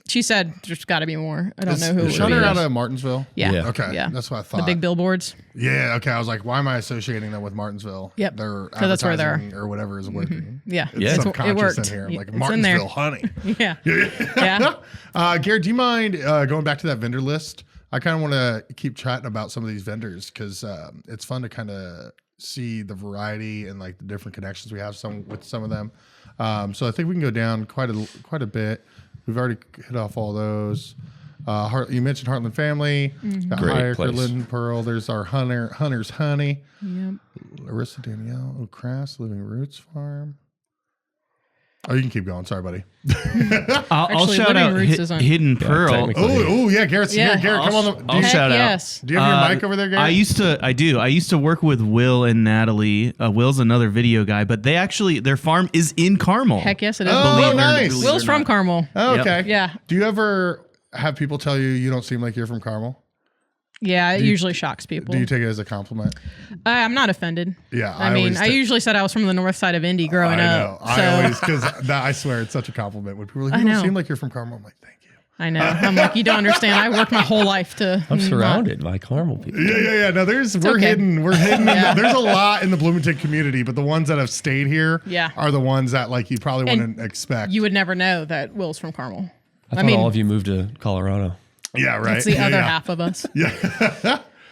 she said there's got to be more. I don't know who it Is Hunter is. out of Martinsville? Yeah. Yeah. Okay, Yeah. that's what I thought. The big billboards. Yeah, okay. I was like, why am I associating them with Martinsville? Yep. They're 'Cause that's where they are. advertising or whatever is working. Yeah. Yeah. It's- Subconscious it worked. in here. I'm like, It's in there. Martinsville, honey. Yeah. Yeah. Garrett, do you mind going back to that vendor list? I kind of want to keep chatting about some of these vendors because it's fun to kind of see the variety and like the different connections we have with some of them. So I think we can go down quite a bit. We've already hit off all those. You mentioned Heartland Family, Great Hire, place. Linden Pearl. There's our Hunter's Honey, Yep. Larissa Danielle O'Crass, Living Roots Farm. Oh, you can keep going. Sorry, buddy. I'll Actually, shout Living out Roots isn't- Hidden Pearl. technically. Oh, yeah, Garrett's Yeah. here. Garrett, come on. I'll Heck shout out. yes. Do you have your mic over there, Garrett? I used to work with Will and Natalie. Will's another video guy, but their farm is in Carmel. Heck yes, it is. Oh, Believe- nice. Will's from Carmel. Oh, Yep. okay. Yeah. Do you ever have people tell you don't seem like you're from Carmel? Yeah, it usually shocks people. Do you take it as a compliment? I'm not offended. Yeah, I mean, I usually said I was from the north side of Indy growing I know. up. I always, because I swear it's such a compliment when people are like, you I don't know. seem like you're from Carmel. I'm like, thank you. I know. I'm like, you don't understand. I worked my whole life to. I'm surrounded by Carmel people. Yeah. No, we're okay. hidden. We're hidden. There's a lot in the Bloomington community, but the ones that have stayed here Yeah. are the ones that like you probably And wouldn't expect. You would never know that Will's from Carmel. I thought all of you moved to Colorado. yeah, right. It's the Yeah, other yeah. half of us.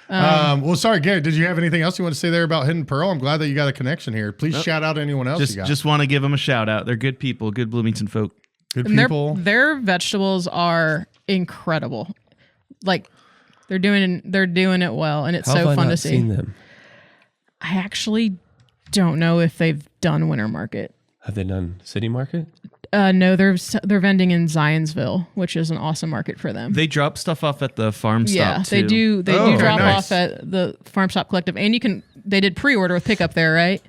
Well, sorry, Garrett. Did you have anything else you want to say there about Hidden Pearl? I'm glad that you got a connection here. Please shout out anyone else you got. Just want to give them a shout out. They're good people, good Bloomington folk. Good And people. their vegetables are incredible. Like they're doing it well, and it's How so have I fun not to see. seen them? I actually don't know if they've done Winter Market. Have they done City Market? No, they're vending in Zionsville, which is an awesome market for them. They drop stuff off at the farm stop. Yeah, they too. do. They Oh, do drop nice. off at the Farm Stop Collective, and they did pre-order with pickup there, right?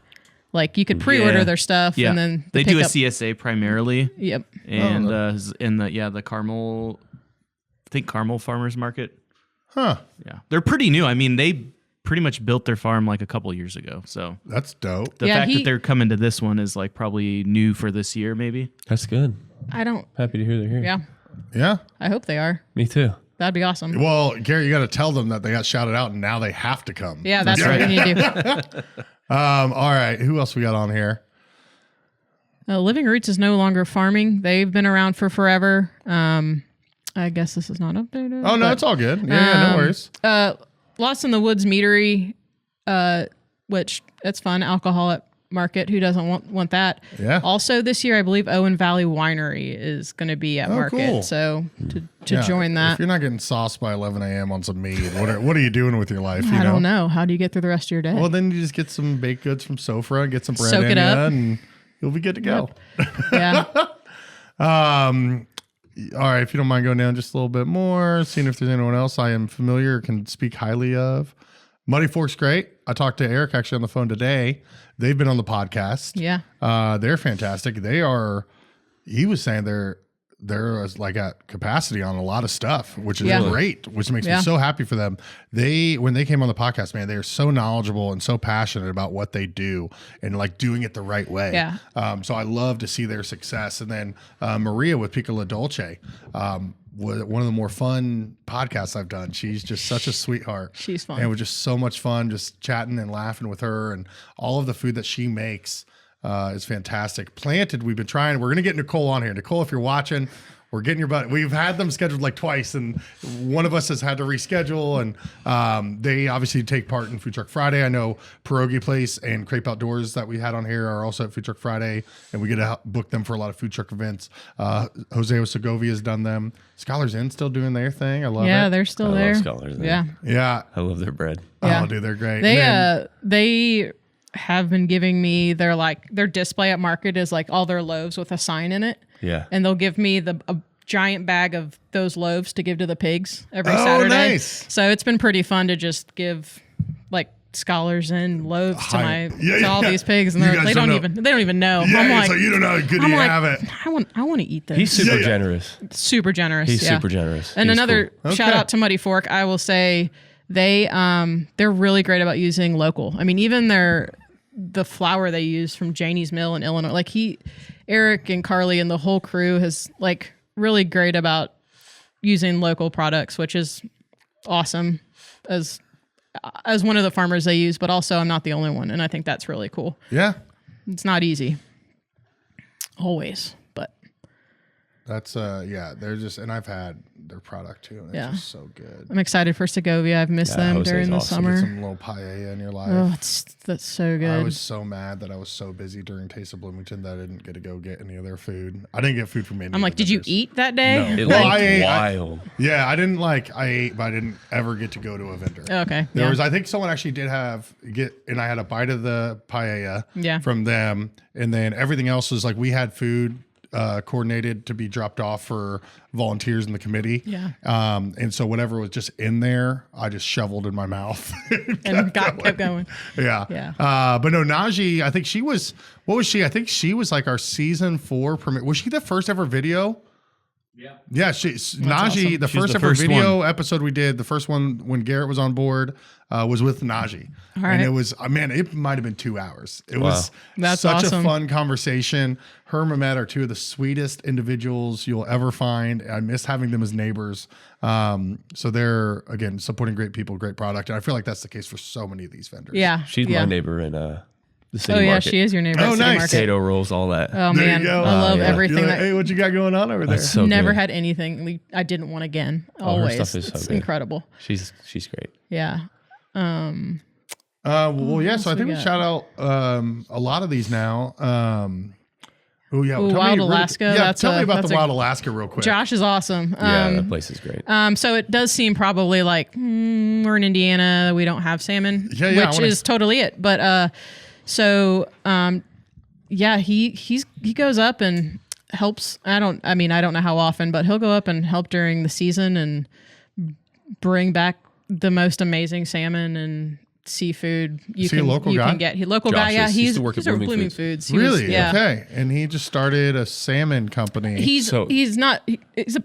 Like you could pre-order Yeah. their stuff, Yeah, and then they do a pickup- CSA primarily, Yep. and the Carmel, I think Carmel Farmers Market. Huh. Yeah, they're pretty new. I mean, they pretty much built their farm like a couple years ago. So That's dope. the Yeah, fact that they're coming to this one is like probably new for this year, maybe. That's good. I don't. Happy to hear they're here. Yeah, Yeah. I hope they are. Me too. That'd be awesome. Well, Gary, you got to tell them that they got shouted out and now they have to come. Yeah, that's what we need to do. All right. Who else we got on here? Living Roots is no longer farming. They've been around for forever. I guess this is not updated. Oh, no, but, it's all good. Yeah, no worries. Lost in the Woods Meadery, which it's fun. Alcoholic market. Who doesn't want that? Yeah. Also this year, I believe Owen Valley Winery is going to be at market. cool. So to Yeah, join If that, you're not getting sauced by 11 a.m. on some mead, what are you doing with your life? I don't know. How do you get through the rest of your day? Well, then you just get some baked goods from Sofra, get some bread Soak in it ya, up. and you'll be good to go. Yeah. All right, if you don't mind going down just a little bit more, seeing if there's anyone else I am familiar or can speak highly of. Muddy Fork's great. I talked to Eric actually on the phone today. They've been on the podcast. Yeah. They're fantastic. He was saying they're like at capacity on a lot of stuff, which is Yeah. great, which makes me Yeah. so happy for them. When they came on the podcast, man, they are so knowledgeable and so passionate about what they do and like doing it the right way. Yeah. So I love to see their success. And then Maria with Piccola Dolce, was one of the more fun podcasts I've done. She's just such a sweetheart. She's fun. And it was just so much fun just chatting and laughing with her, and all of the food that she makes is fantastic. Planted, we've been trying. We're going to get Nicole on here. Nicole, if you're watching, we're getting your butt. We've had them scheduled like twice, and one of us has had to reschedule. And they obviously take part in Food Truck Friday. I know Pierogi Place and Crepe Outdoors that we had on here are also at Food Truck Friday, and we get to help book them for a lot of food truck events. Jose Segovia has done them. Scholar's Inn still doing their thing. I love it. Yeah, they're still I there. love Scholars. Yeah. Yeah. I love their bread. Yeah. Oh, dude, they're great. They And then- they have been giving me their display at market is like all their loaves with a sign in it. Yeah. And they'll give me a giant bag of those loaves to give to the pigs every Oh, Saturday. nice. So it's been pretty fun to just give scholars and loaves to Hi. my Yeah, to all yeah. these pigs, and You they guys don't don't even they don't even know. Yeah, I'm it's like, like, you don't know how good I'm you like, have it. I want to eat this. He's super Yeah. generous. super generous. He's yeah. super generous. And He's another cool. shout Okay. out to Muddy Fork, I will say they're really great about using local. I mean, even the flour they use from Janie's Mill in Illinois, like Eric and Carly and the whole crew has like really great about using local products, which is awesome as one of the farmers they use, but also I'm not the only one. And I think that's really cool. Yeah. It's not easy always, but That's they're just, and I've had their product too, and Yeah. it's just so good. I'm excited for Segovia. I've missed them Jose's during the awesome. Get summer. some little paella in your life. Oh, that's so good. I was so mad that I was so busy during Taste of Bloomington that I didn't get to go get any of their food. I didn't get food from any. I'm like, did you eat that day? No. It Well, looked I ate- wild. Yeah, I didn't I ate, but I didn't ever get to go to a vendor. Okay. There yeah. was, I think someone actually did and I had a bite of the paella Yeah. from them. And then everything else was like, we had food coordinated to be dropped off for volunteers in the committee. Yeah. And so whatever was just in there, I just shoveled in my mouth. and kept going. Yeah. Yeah. But no, Najee, I think what was she? I think she was like our season 4 premiere. Was she the first ever video? Yeah, Najee, awesome. the She's first the ever first video episode we did, the first one when Garrett was on board, was with Najee. All And right. it was, man, it might have been 2 hours. It was That's such awesome. a fun conversation. Her and Mehmet are two of the sweetest individuals you'll ever find. I miss having them as neighbors. So they're, again, supporting great people, great product. And I feel like that's the case for so many of these vendors. Yeah. She's yeah. my neighbor in the city Oh yeah, market. she is your neighbor. Oh, at City nice. Market. Potato rolls, all that. Oh There man, you go. I love yeah. everything. You're like, That hey, what you got going on over there? That's so never good. had anything I didn't want again. her Always, stuff is so it's good. incredible. She's great. Yeah. Well, yeah. So I else think we we got? shout out a lot of these now. Oh yeah, Ooh, tell Wild me, Alaska, Yeah, that's tell me a- about that's the a- Wild Alaska real quick. Josh is awesome. Yeah, that place is great. So it does seem probably like we're in Indiana, we don't have salmon, Yeah, yeah, I which wanna- is totally it. But yeah, he goes up and helps. I don't know how often, but he'll go up and help during the season and bring back the most amazing salmon and seafood Is he a local guy? can get. He local Josh guy, yeah. is. He used He's to work at at Blooming Foods. Foods. He was- Really? yeah. Okay. And he just started a salmon company. He's not.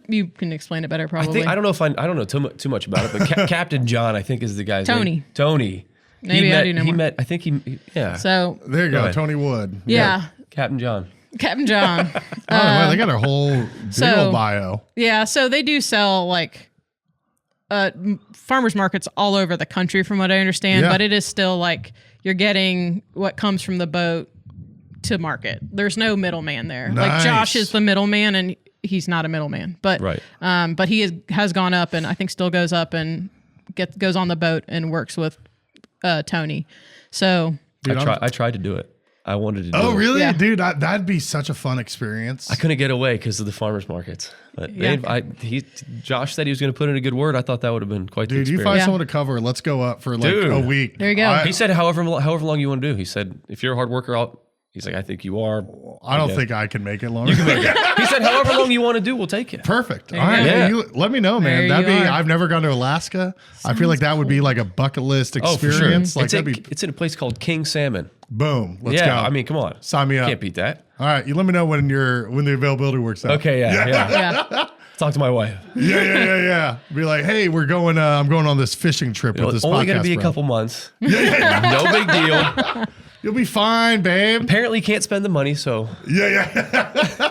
You can explain it better, probably. I don't know too much about it, but Captain John, I think, is the guy's Tony. name. Tony. Maybe I do know more. I think he. Yeah. So there you go, ahead. Tony Wood. yeah, Captain John. Captain John. Oh, wow, they got a whole big so- old bio. Yeah, so they do sell like farmers markets all over the country, from what I understand. Yeah. But it is still like you're getting what comes from the boat to market. There's no middleman there. Like Nice. Josh is the middleman, and he's not a middleman. But Right. but he has gone up, and I think still goes up and goes on the boat and works with Tony. So Dude, I tried to do it. I wanted to do it. Oh, really? Yeah. Dude, that'd be such a fun experience. I couldn't get away because of the farmers markets. But Yeah. Josh said he was going to put in a good word. I thought that would have been quite the Dude, you experience. find Yeah. someone to cover. Let's go up for like Dude. a week. There you go. He said however long you want to do. He said if you're a hard worker, he's like I think you are. I don't Okay. think I can make it longer. He said however long you want to do, we'll take it. Perfect. All you right. go. Yeah. You, let me know, man. There That'd you be. are. I've never gone to Alaska. I feel like that would be like a bucket list Oh, for sure. experience. Like It's that'd be in a place called King Salmon. boom. Let's yeah, go. I mean, come on. Sign me up. Can't beat that. All right. You let me know when the availability works out. Okay, yeah. yeah, Talk to my wife. Yeah. Be like, hey, we're going. I'm going on this fishing trip with this Only podcast. going to be a bro. couple months. No big deal. You'll be fine, babe. Apparently, can't spend the money, so Yeah.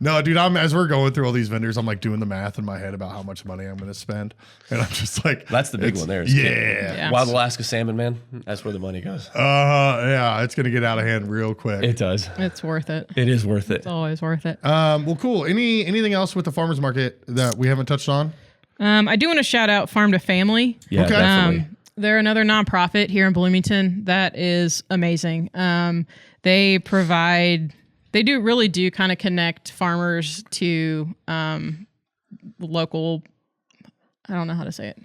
No, dude, as we're going through all these vendors, I'm like doing the math in my head about how much money I'm going to spend. And I'm just like, that's the big it's- one there. is Yeah. Yeah. Wild Alaska Salmon, man. That's where the money goes. Yeah. It's going to get out of hand real quick. It does. it's worth it. It is worth it. It's always worth it. Well, cool. Anything else with the farmers market that we haven't touched on? I do want to shout out Farm to Family. Yeah, Okay. definitely. They're another nonprofit here in Bloomington that is amazing. They really do kind of connect farmers to local, I don't know how to say it.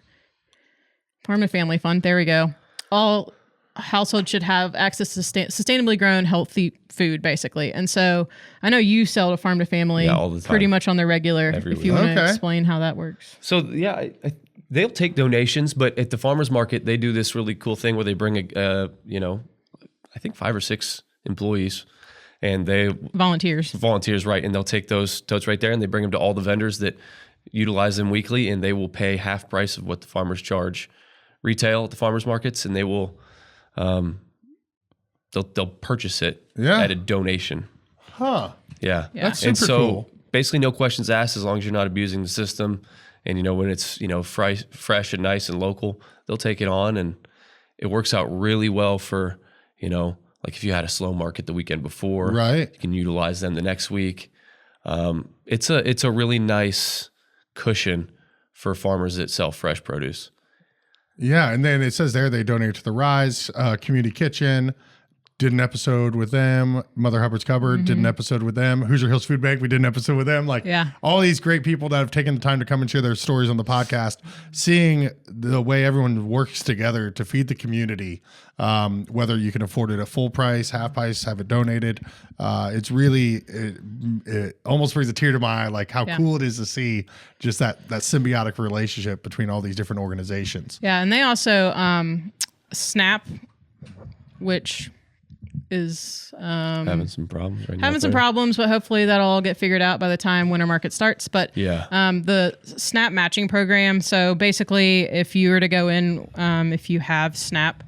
Farm to Family Fund. There we go. All households should have access to sustainably grown, healthy food, basically. And so I know you sell to Farm to Family Yeah, all the time. pretty much on the regular. Every if you week. want to Okay. explain how that works. So yeah, they'll take donations, but at the farmers market, they do this really cool thing where they bring I think 5 or 6 employees, and they Volunteers. Right? And they'll take those totes right there, and they bring them to all the vendors that utilize them weekly, and they will pay half price of what the farmers charge retail at the farmers markets, and they will they'll purchase it at a donation. Huh. Yeah. That's and super so cool. basically no questions asked as long as you're not abusing the system. And, when it's, fresh and nice and local, they'll take it on. And it works out really well for, like if you had a slow market the weekend before, right, you can utilize them the next week. It's a really nice cushion for farmers that sell fresh produce. Yeah. And then it says there they donate to the Rise Community Kitchen. Did an episode with them. Mother Hubbard's Cupboard did an episode with them. Hoosier Hills Food Bank, we did an episode with them. All these great people that have taken the time to come and share their stories on the podcast, seeing the way everyone works together to feed the community, whether you can afford it at full price, half price, have it donated. It's really, it almost brings a tear to my eye, like how cool it is to see just that symbiotic relationship between all these different organizations. Yeah, and they also SNAP, which is having some problems right now. Having some problems, but hopefully that'll all get figured out by the time winter market starts. But the SNAP matching program. So basically, if you were to go in, if you have SNAP,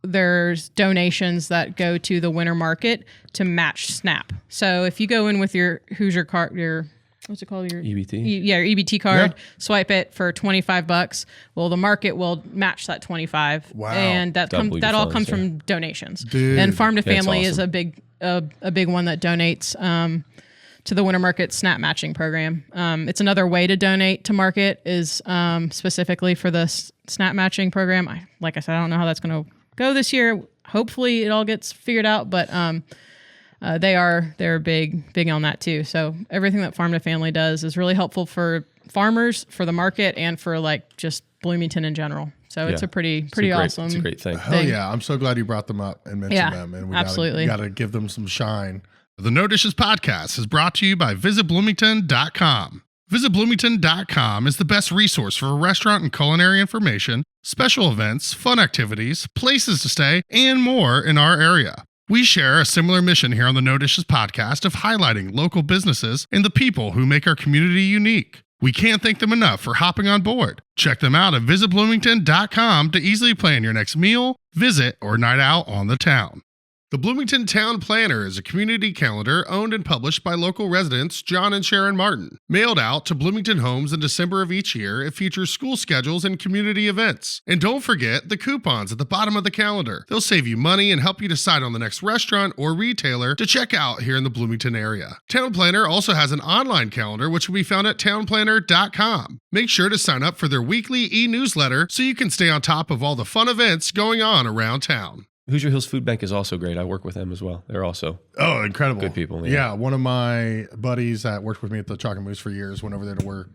there's donations that go to the winter market to match SNAP. So if you go in with your Hoosier card, your what's it called? Your EBT? Your EBT card, swipe it for $25. Well, the market will match that 25. Wow. And that all comes from donations. Dude. And Farm to Family awesome. is a big one that donates to the winter market SNAP matching program. It's another way to donate to market is specifically for the SNAP matching program. Like I said, I don't know how that's going to go this year. Hopefully it all gets figured out, but they're big on that too. So everything that Farm to Family does is really helpful for farmers, for the market, and for like just Bloomington in general. So it's a pretty awesome. It's a great thing. Hell yeah. I'm so glad you brought them up and mentioned them. And we absolutely got to give them some shine. The No Dishes podcast is brought to you by visitbloomington.com. VisitBloomington.com is the best resource for restaurant and culinary information, special events, fun activities, places to stay, and more in our area. We share a similar mission here on the No Dishes podcast of highlighting local businesses and the people who make our community unique. We can't thank them enough for hopping on board. Check them out at visitbloomington.com to easily plan your next meal, visit, or night out on the town. The Bloomington Town Planner is a community calendar owned and published by local residents John and Sharon Martin. Mailed out to Bloomington homes in December of each year, it features school schedules and community events. And don't forget the coupons at the bottom of the calendar. They'll save you money and help you decide on the next restaurant or retailer to check out here in the Bloomington area. Town Planner also has an online calendar which will be found at townplanner.com. Make sure to sign up for their weekly e-newsletter so you can stay on top of all the fun events going on around town. Hoosier Hills Food Bank is also great. I work with them as well. They're also incredible. Good people. Yeah, one of my buddies that worked with me at the Chalk and Moose for years went over there to work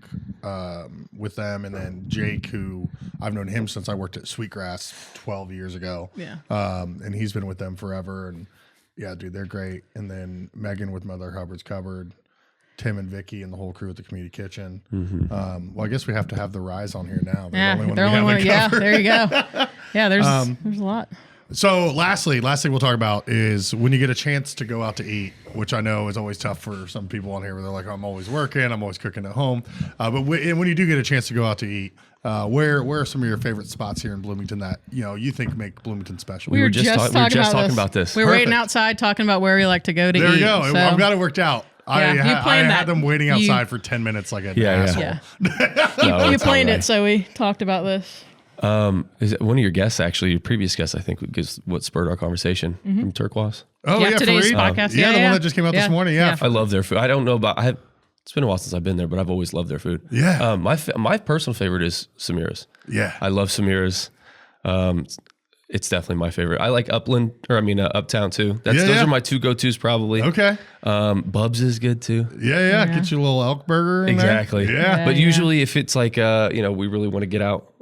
with them. And then Jake, who I've known him since I worked at Sweetgrass 12 years ago. Yeah. And he's been with them forever. And yeah, dude, they're great. And then Megan with Mother Hubbard's Cupboard, Tim and Vicky and the whole crew at the Community Kitchen. Mm-hmm. Well, I guess we have to have the Rise on here now. They're the only one. Yeah, there you go. Yeah, there's a lot. So last thing we'll talk about is when you get a chance to go out to eat, which I know is always tough for some people on here where they're like, I'm always working, I'm always cooking at home. But when you do get a chance to go out to eat, where are some of your favorite spots here in Bloomington that you think make Bloomington special? We were just talking about this. We were waiting Perfect. outside talking about where we like to go to eat. There you go. So. I've got it worked out. I had them waiting outside for 10 minutes like an asshole. Yeah. You planned it, so we talked about this. Is it one of your guests, actually, your previous guest, I think, is what spurred our conversation from Turquoise? Oh, yeah, today's Fareed? podcast. The one that just came out this morning. Yeah. I love their food. I don't know about, it's been a while since I've been there, but I've always loved their food. Yeah. My personal favorite is Samira's. Yeah. I love Samira's. It's definitely my favorite. I like Uptown too. Those are my two go-tos probably. Okay. Bubs is good too. Yeah. Get you a little elk burger in exactly. there. Yeah. But usually if it's like, we really want to get out,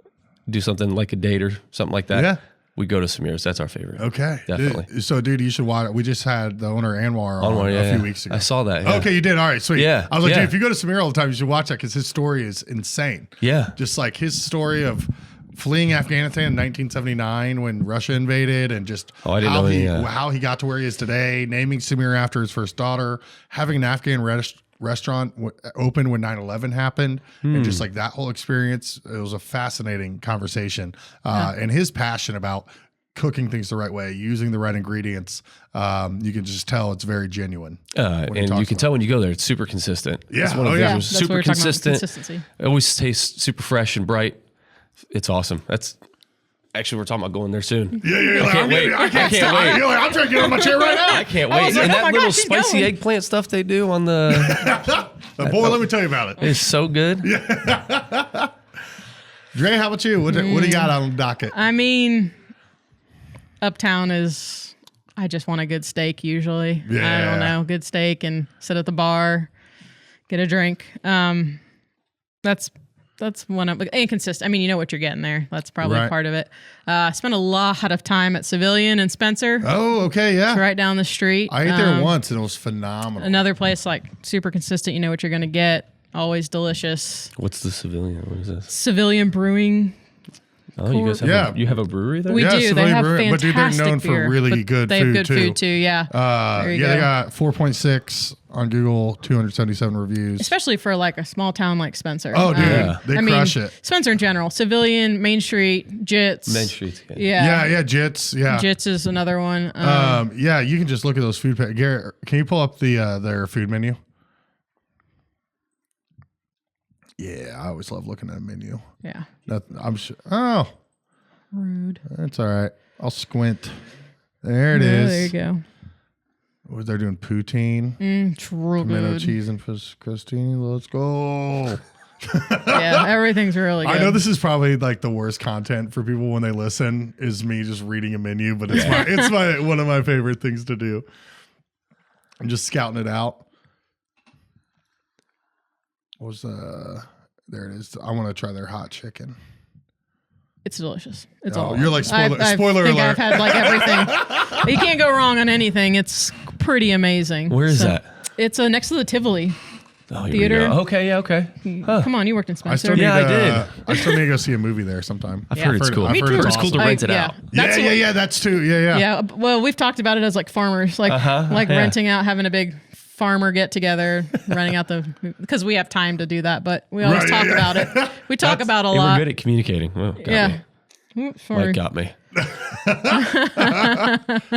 do something like a date or something like that. we go to Samira's. That's our favorite. Okay. Definitely. Dude, you should watch it. We just had the owner Anwar on Anwar, a few weeks ago. I saw that. Yeah. Okay, you did. All right, sweet. Yeah, I was like, yeah. dude, if you go to Samir all the time, you should watch that because his story is insane. Yeah. Just like his story of fleeing Afghanistan in 1979 when Russia invaded, and just I didn't know how he got to where he is today, naming Samir after his first daughter, having an Afghan restaurant open when 9/11 happened, and just like that whole experience. It was a fascinating conversation, and his passion about cooking things the right way, using the right ingredients. You can just tell it's very genuine. And you can tell when you go there, it's super consistent. Yeah. It's one of Oh, the yeah. things. That's what Super we're talking about, consistent. consistency. It always tastes super fresh and bright. It's awesome. That's actually, we're talking about going there soon. Yeah. You're I like, can't wait. I can't I can't stop. wait. You're like, I'm trying to get on my chair right now. I can't I wait. was like, And oh that my little gosh, he's spicy going. eggplant stuff they do on the Boy, let me tell you about it. is so good. Dre, how about you? What do you got on the docket? I mean, Uptown is, I just want a good steak usually. I Yeah. don't know, good steak and sit at the bar, get a drink. That's one of inconsistent. I mean, you know what you're getting there. That's probably Right. part of it. I spent a lot of time at Civilian and Spencer, Oh, okay, yeah. right down the street. I ate there once and it was phenomenal. Another place like super consistent. You know what you're going to get. Always delicious. What's the Civilian? What is this? Civilian Brewing. Oh, you guys have Yeah. you have a brewery there? We Yeah, do. They Civilian have Brewing, but dude, they're fantastic known for beer, really but good They have food, good too. food too. Yeah. There you They go. got 4.6 on Google, 277 reviews. Especially for like a small town like Spencer. Oh, dude, Yeah. they crush it. Spencer in general. Civilian, Main Street, Jits. Main Street. Okay. Yeah. Yeah, Jits. Yeah. Jits is another one. Yeah, you can just look at those food. Garrett, can you pull up their food menu? Yeah, I always love looking at a menu. Yeah. I'm sure. Oh, Rude. that's all right. I'll squint. There it Oh, is. there you go. What they're doing poutine, It's real tomato good. cheese, and crostini. Let's go. Yeah, everything's really good. I know this is probably like the worst content for people when they listen is me just reading a menu, but it's my one of my favorite things to do. I'm just scouting it out. What was there it is. I want to try their hot chicken. It's delicious. It's Oh, all. you're like spoiler I spoiler think alert. I've had like everything. You can't go wrong on anything. It's pretty amazing. Where is that? It's next to the Tivoli. Oh, here Theater. we go. Okay, yeah, okay. Come on, you worked in I Spencer. still need Yeah, I to, did. I still need to go see a movie there sometime. I've heard it's cool. I've Me heard too. it's It's cool to awesome. rent it yeah. out. That's what- Yeah, that's too. Yeah. Yeah, well, we've talked about it as like farmers, like Yeah. renting out, having a big farmer get together, renting out because we have time to do that, but we always Right, talk yeah. about it. We talk about a Hey, we're lot. good at communicating. Well, got Yeah. me. Oops, sorry. Mike got me.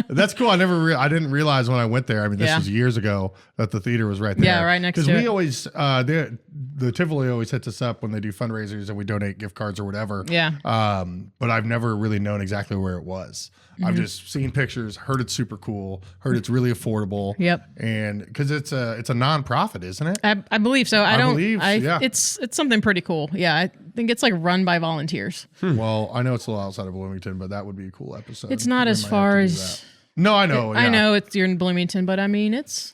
That's cool. I I didn't realize when I went there. I mean, this Yeah. was years ago that the theater was right there. Yeah, right next to Because we it. always, the Tivoli always hits us up when they do fundraisers and we donate gift cards or whatever. Yeah. But I've never really known exactly where it was. Mm-hmm. I've just seen pictures, heard it's super cool, heard it's really affordable. Yep. And because it's a nonprofit, isn't it? I believe so. I don't. believe, yeah. It's something pretty cool. Yeah, I think it's like run by volunteers. Well, I know it's a little outside of Bloomington, but that would be a cool episode. It's not We as might far have to do as that. No, I know. I yeah. know you're in Bloomington, but I mean it's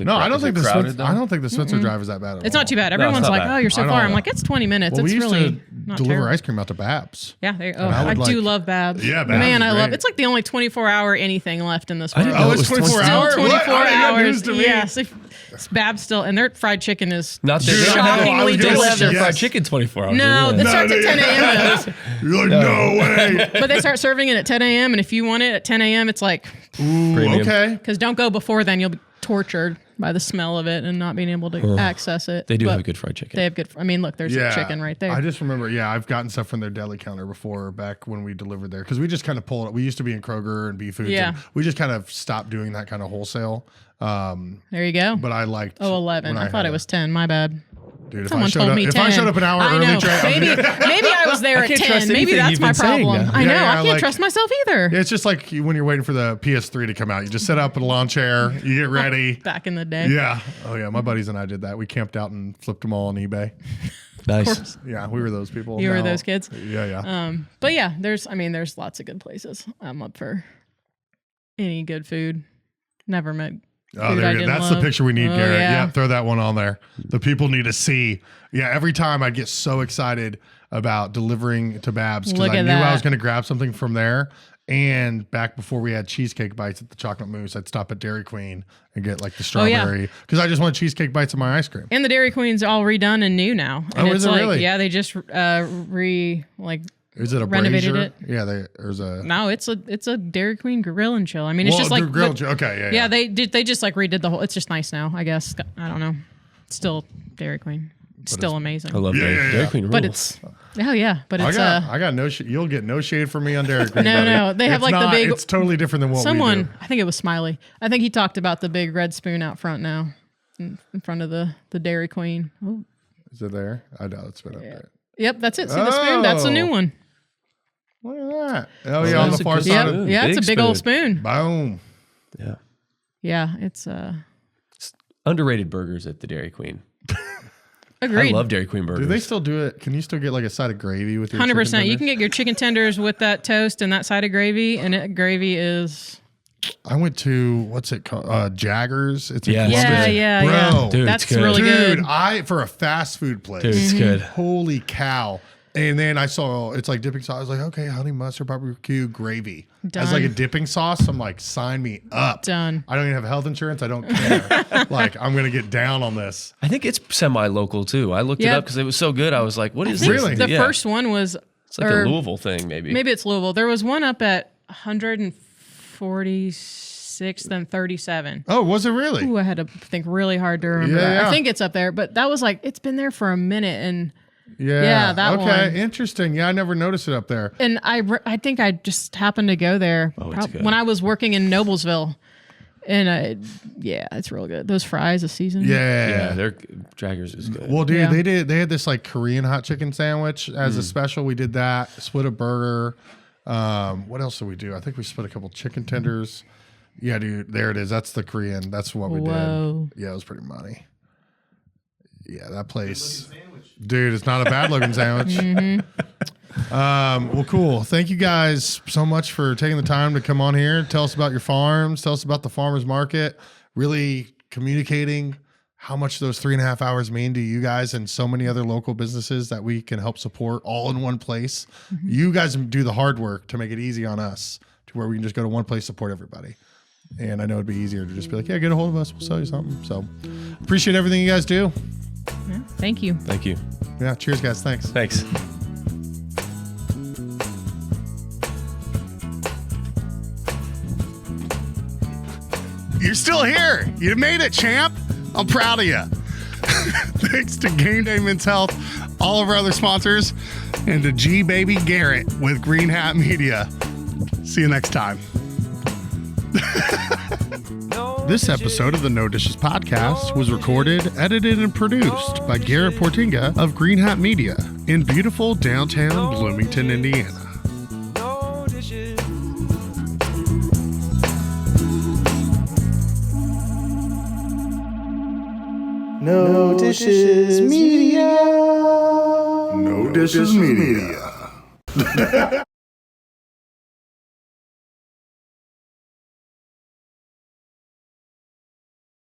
No, I don't Is think it the crowded, though? I don't think the Spencer Drive is that bad at all. it's not too bad. it's Everyone's not like, bad. "Oh, you're so I know. far." I'm like, "It's 20 minutes. Well, it's we used really to not deliver terrible." ice cream out to Babs. Yeah, there. Oh, I I would do like- love Babs. Yeah, Babs Man, is I love. great. It's like the only 24-hour anything left in this world. didn't know Oh, it it's was 24 Still hours. 24 What? I didn't know news hours. to me. Yes, it's Babs still, and their fried chicken is Not that they don't shockingly I was have gonna delicious. say, their fried yes. chicken 24 hours. No, yeah. it starts at 10 a.m. You're like, no way. But they start serving it at 10 a.m. And if you want it at 10 a.m., it's like, Ooh, Premium. okay. because don't go before then. You'll be tortured by the smell of it and not being able to access it. They do But have good fried chicken. They have good. I mean, look, there's Yeah. chicken right there. I just remember, I've gotten stuff from their deli counter before back when we delivered there because we just kind of pulled it. We used to be in Kroger and B Foods. Yeah. And we just kind of stopped doing that kind of wholesale. There you go. But I liked. Oh, 11. when I thought had it was 10. My bad. Dude, Someone if I showed told up, me 10. if I showed up an hour I early, know. Trey, maybe I was there at can't 10. trust Maybe anything that's you've my been saying problem. now. I know. Yeah, I can't like- trust myself either. it's just like when you're waiting for the PS3 to come out. You just sit up in a lawn chair, you get ready. Back in the day. Yeah. Oh, yeah. My buddies and I did that. We camped out and flipped them all on eBay. Nice. Yeah, we were those people. You were Now- those kids. Yeah. But yeah, there's lots of good places. I'm up for any good food. Never met Oh, food I didn't that's love. the picture we need, Oh, Garrett. yeah. Yeah, throw that one on there. The people need to see. Yeah, every time I get so excited about delivering to Babs because Look I at knew I that. was going to grab something from there. And back before we had cheesecake bites at the Chocolate Moose, I'd stop at Dairy Queen and get like the Oh, yeah. strawberry because I just want cheesecake bites in my ice cream. And the Dairy Queen's all redone and new now. And Oh, is it's it like, really? yeah, they just Is it a renovated brazier? it. Yeah, there's a. no, it's a Dairy Queen grill and chill. I mean, it's just like grilled. Okay, yeah, they just like redid the whole. It's just nice now, I guess. I don't know. It's still Dairy Queen. It's still amazing. I love Dairy Queen rules. But it's but it's I got no. You'll get no shade from me on Dairy Queen. No, buddy. no, they have It's like the big- It's totally different than what we someone. do. I think it was Smiley. I think he talked about the big red spoon out front now, in front of the Dairy Queen. Oh, Is it there? I know it's been up there. yep, that's it. See the spoon? That's a new one. Look at that. Oh yeah, on that's the a far good side. spoon. Of, Yeah, it's a Big big old spoon. boom. Yeah. Yeah, it's Underrated burgers at the Dairy Queen. agreed. I love Dairy Queen burgers. Do they still do it? Can you still get like a side of gravy with your 100%. You chicken can get your chicken tenders with that toast and that side of gravy, and gravy is I went to what's it called? Jaggers. It's in Yeah, Columbus. yeah, good. yeah, Bro. yeah. Dude, That's it's good. really Dude, good. for a fast food place. Dude, it's good. Holy cow. And then I saw it's like dipping sauce. I was like, okay, honey mustard barbecue gravy. As like a Done. dipping sauce. I'm like, sign me up. Done. I don't even have health insurance. I don't care. Like, I'm going to get down on this. I think it's semi-local too. I looked it Yeah. up because it was so good. I was like, what is I think this? Really? The Yeah. first one was It's like a Louisville thing, maybe. maybe it's Louisville. There was one up at 146th and 37. Oh, was it really? Ooh, I had to think really hard to remember Yeah, that. yeah. I think it's up there, but that was like it's been there for a minute, and Yeah. that okay. one. Interesting. Yeah, I never noticed it up there. I think I just happened to go there it's good. when I was working in Noblesville, and it's real good. Those fries, a season. Yeah. Yeah, their Jaggers is good. Well, dude, Yeah. they had this like Korean hot chicken sandwich as a special. We did that, split a burger. What else did we do? I think we split a couple chicken tenders. Yeah, dude, there it is. That's the Korean. That's what we Whoa. did. Yeah, it was pretty money. Yeah, that place. Dude, it's not a bad looking sandwich. Well, cool. Thank you guys so much for taking the time to come on here. Tell us about your farms. Tell us about the farmers market. Really communicating how much those 3.5 hours mean to you guys and so many other local businesses that we can help support all in one place. You guys do the hard work to make it easy on us to where we can just go to one place, support everybody. And I know it'd be easier to just be like, yeah, get a hold of us. We'll sell you something. So appreciate everything you guys do. Yeah, thank you. Thank you. Yeah. Cheers, guys. Thanks. Thanks. You're still here. You made it, champ. I'm proud of you. Thanks to Game Day Men's Health, all of our other sponsors, and to G Baby Garrett with Green Hat Media. See you next time. This episode of the No Dishes podcast was recorded, edited, and produced by Garrett Portinga of Green Hat Media in beautiful downtown Bloomington, Indiana. No dishes. No Dishes Media. No Dishes Media.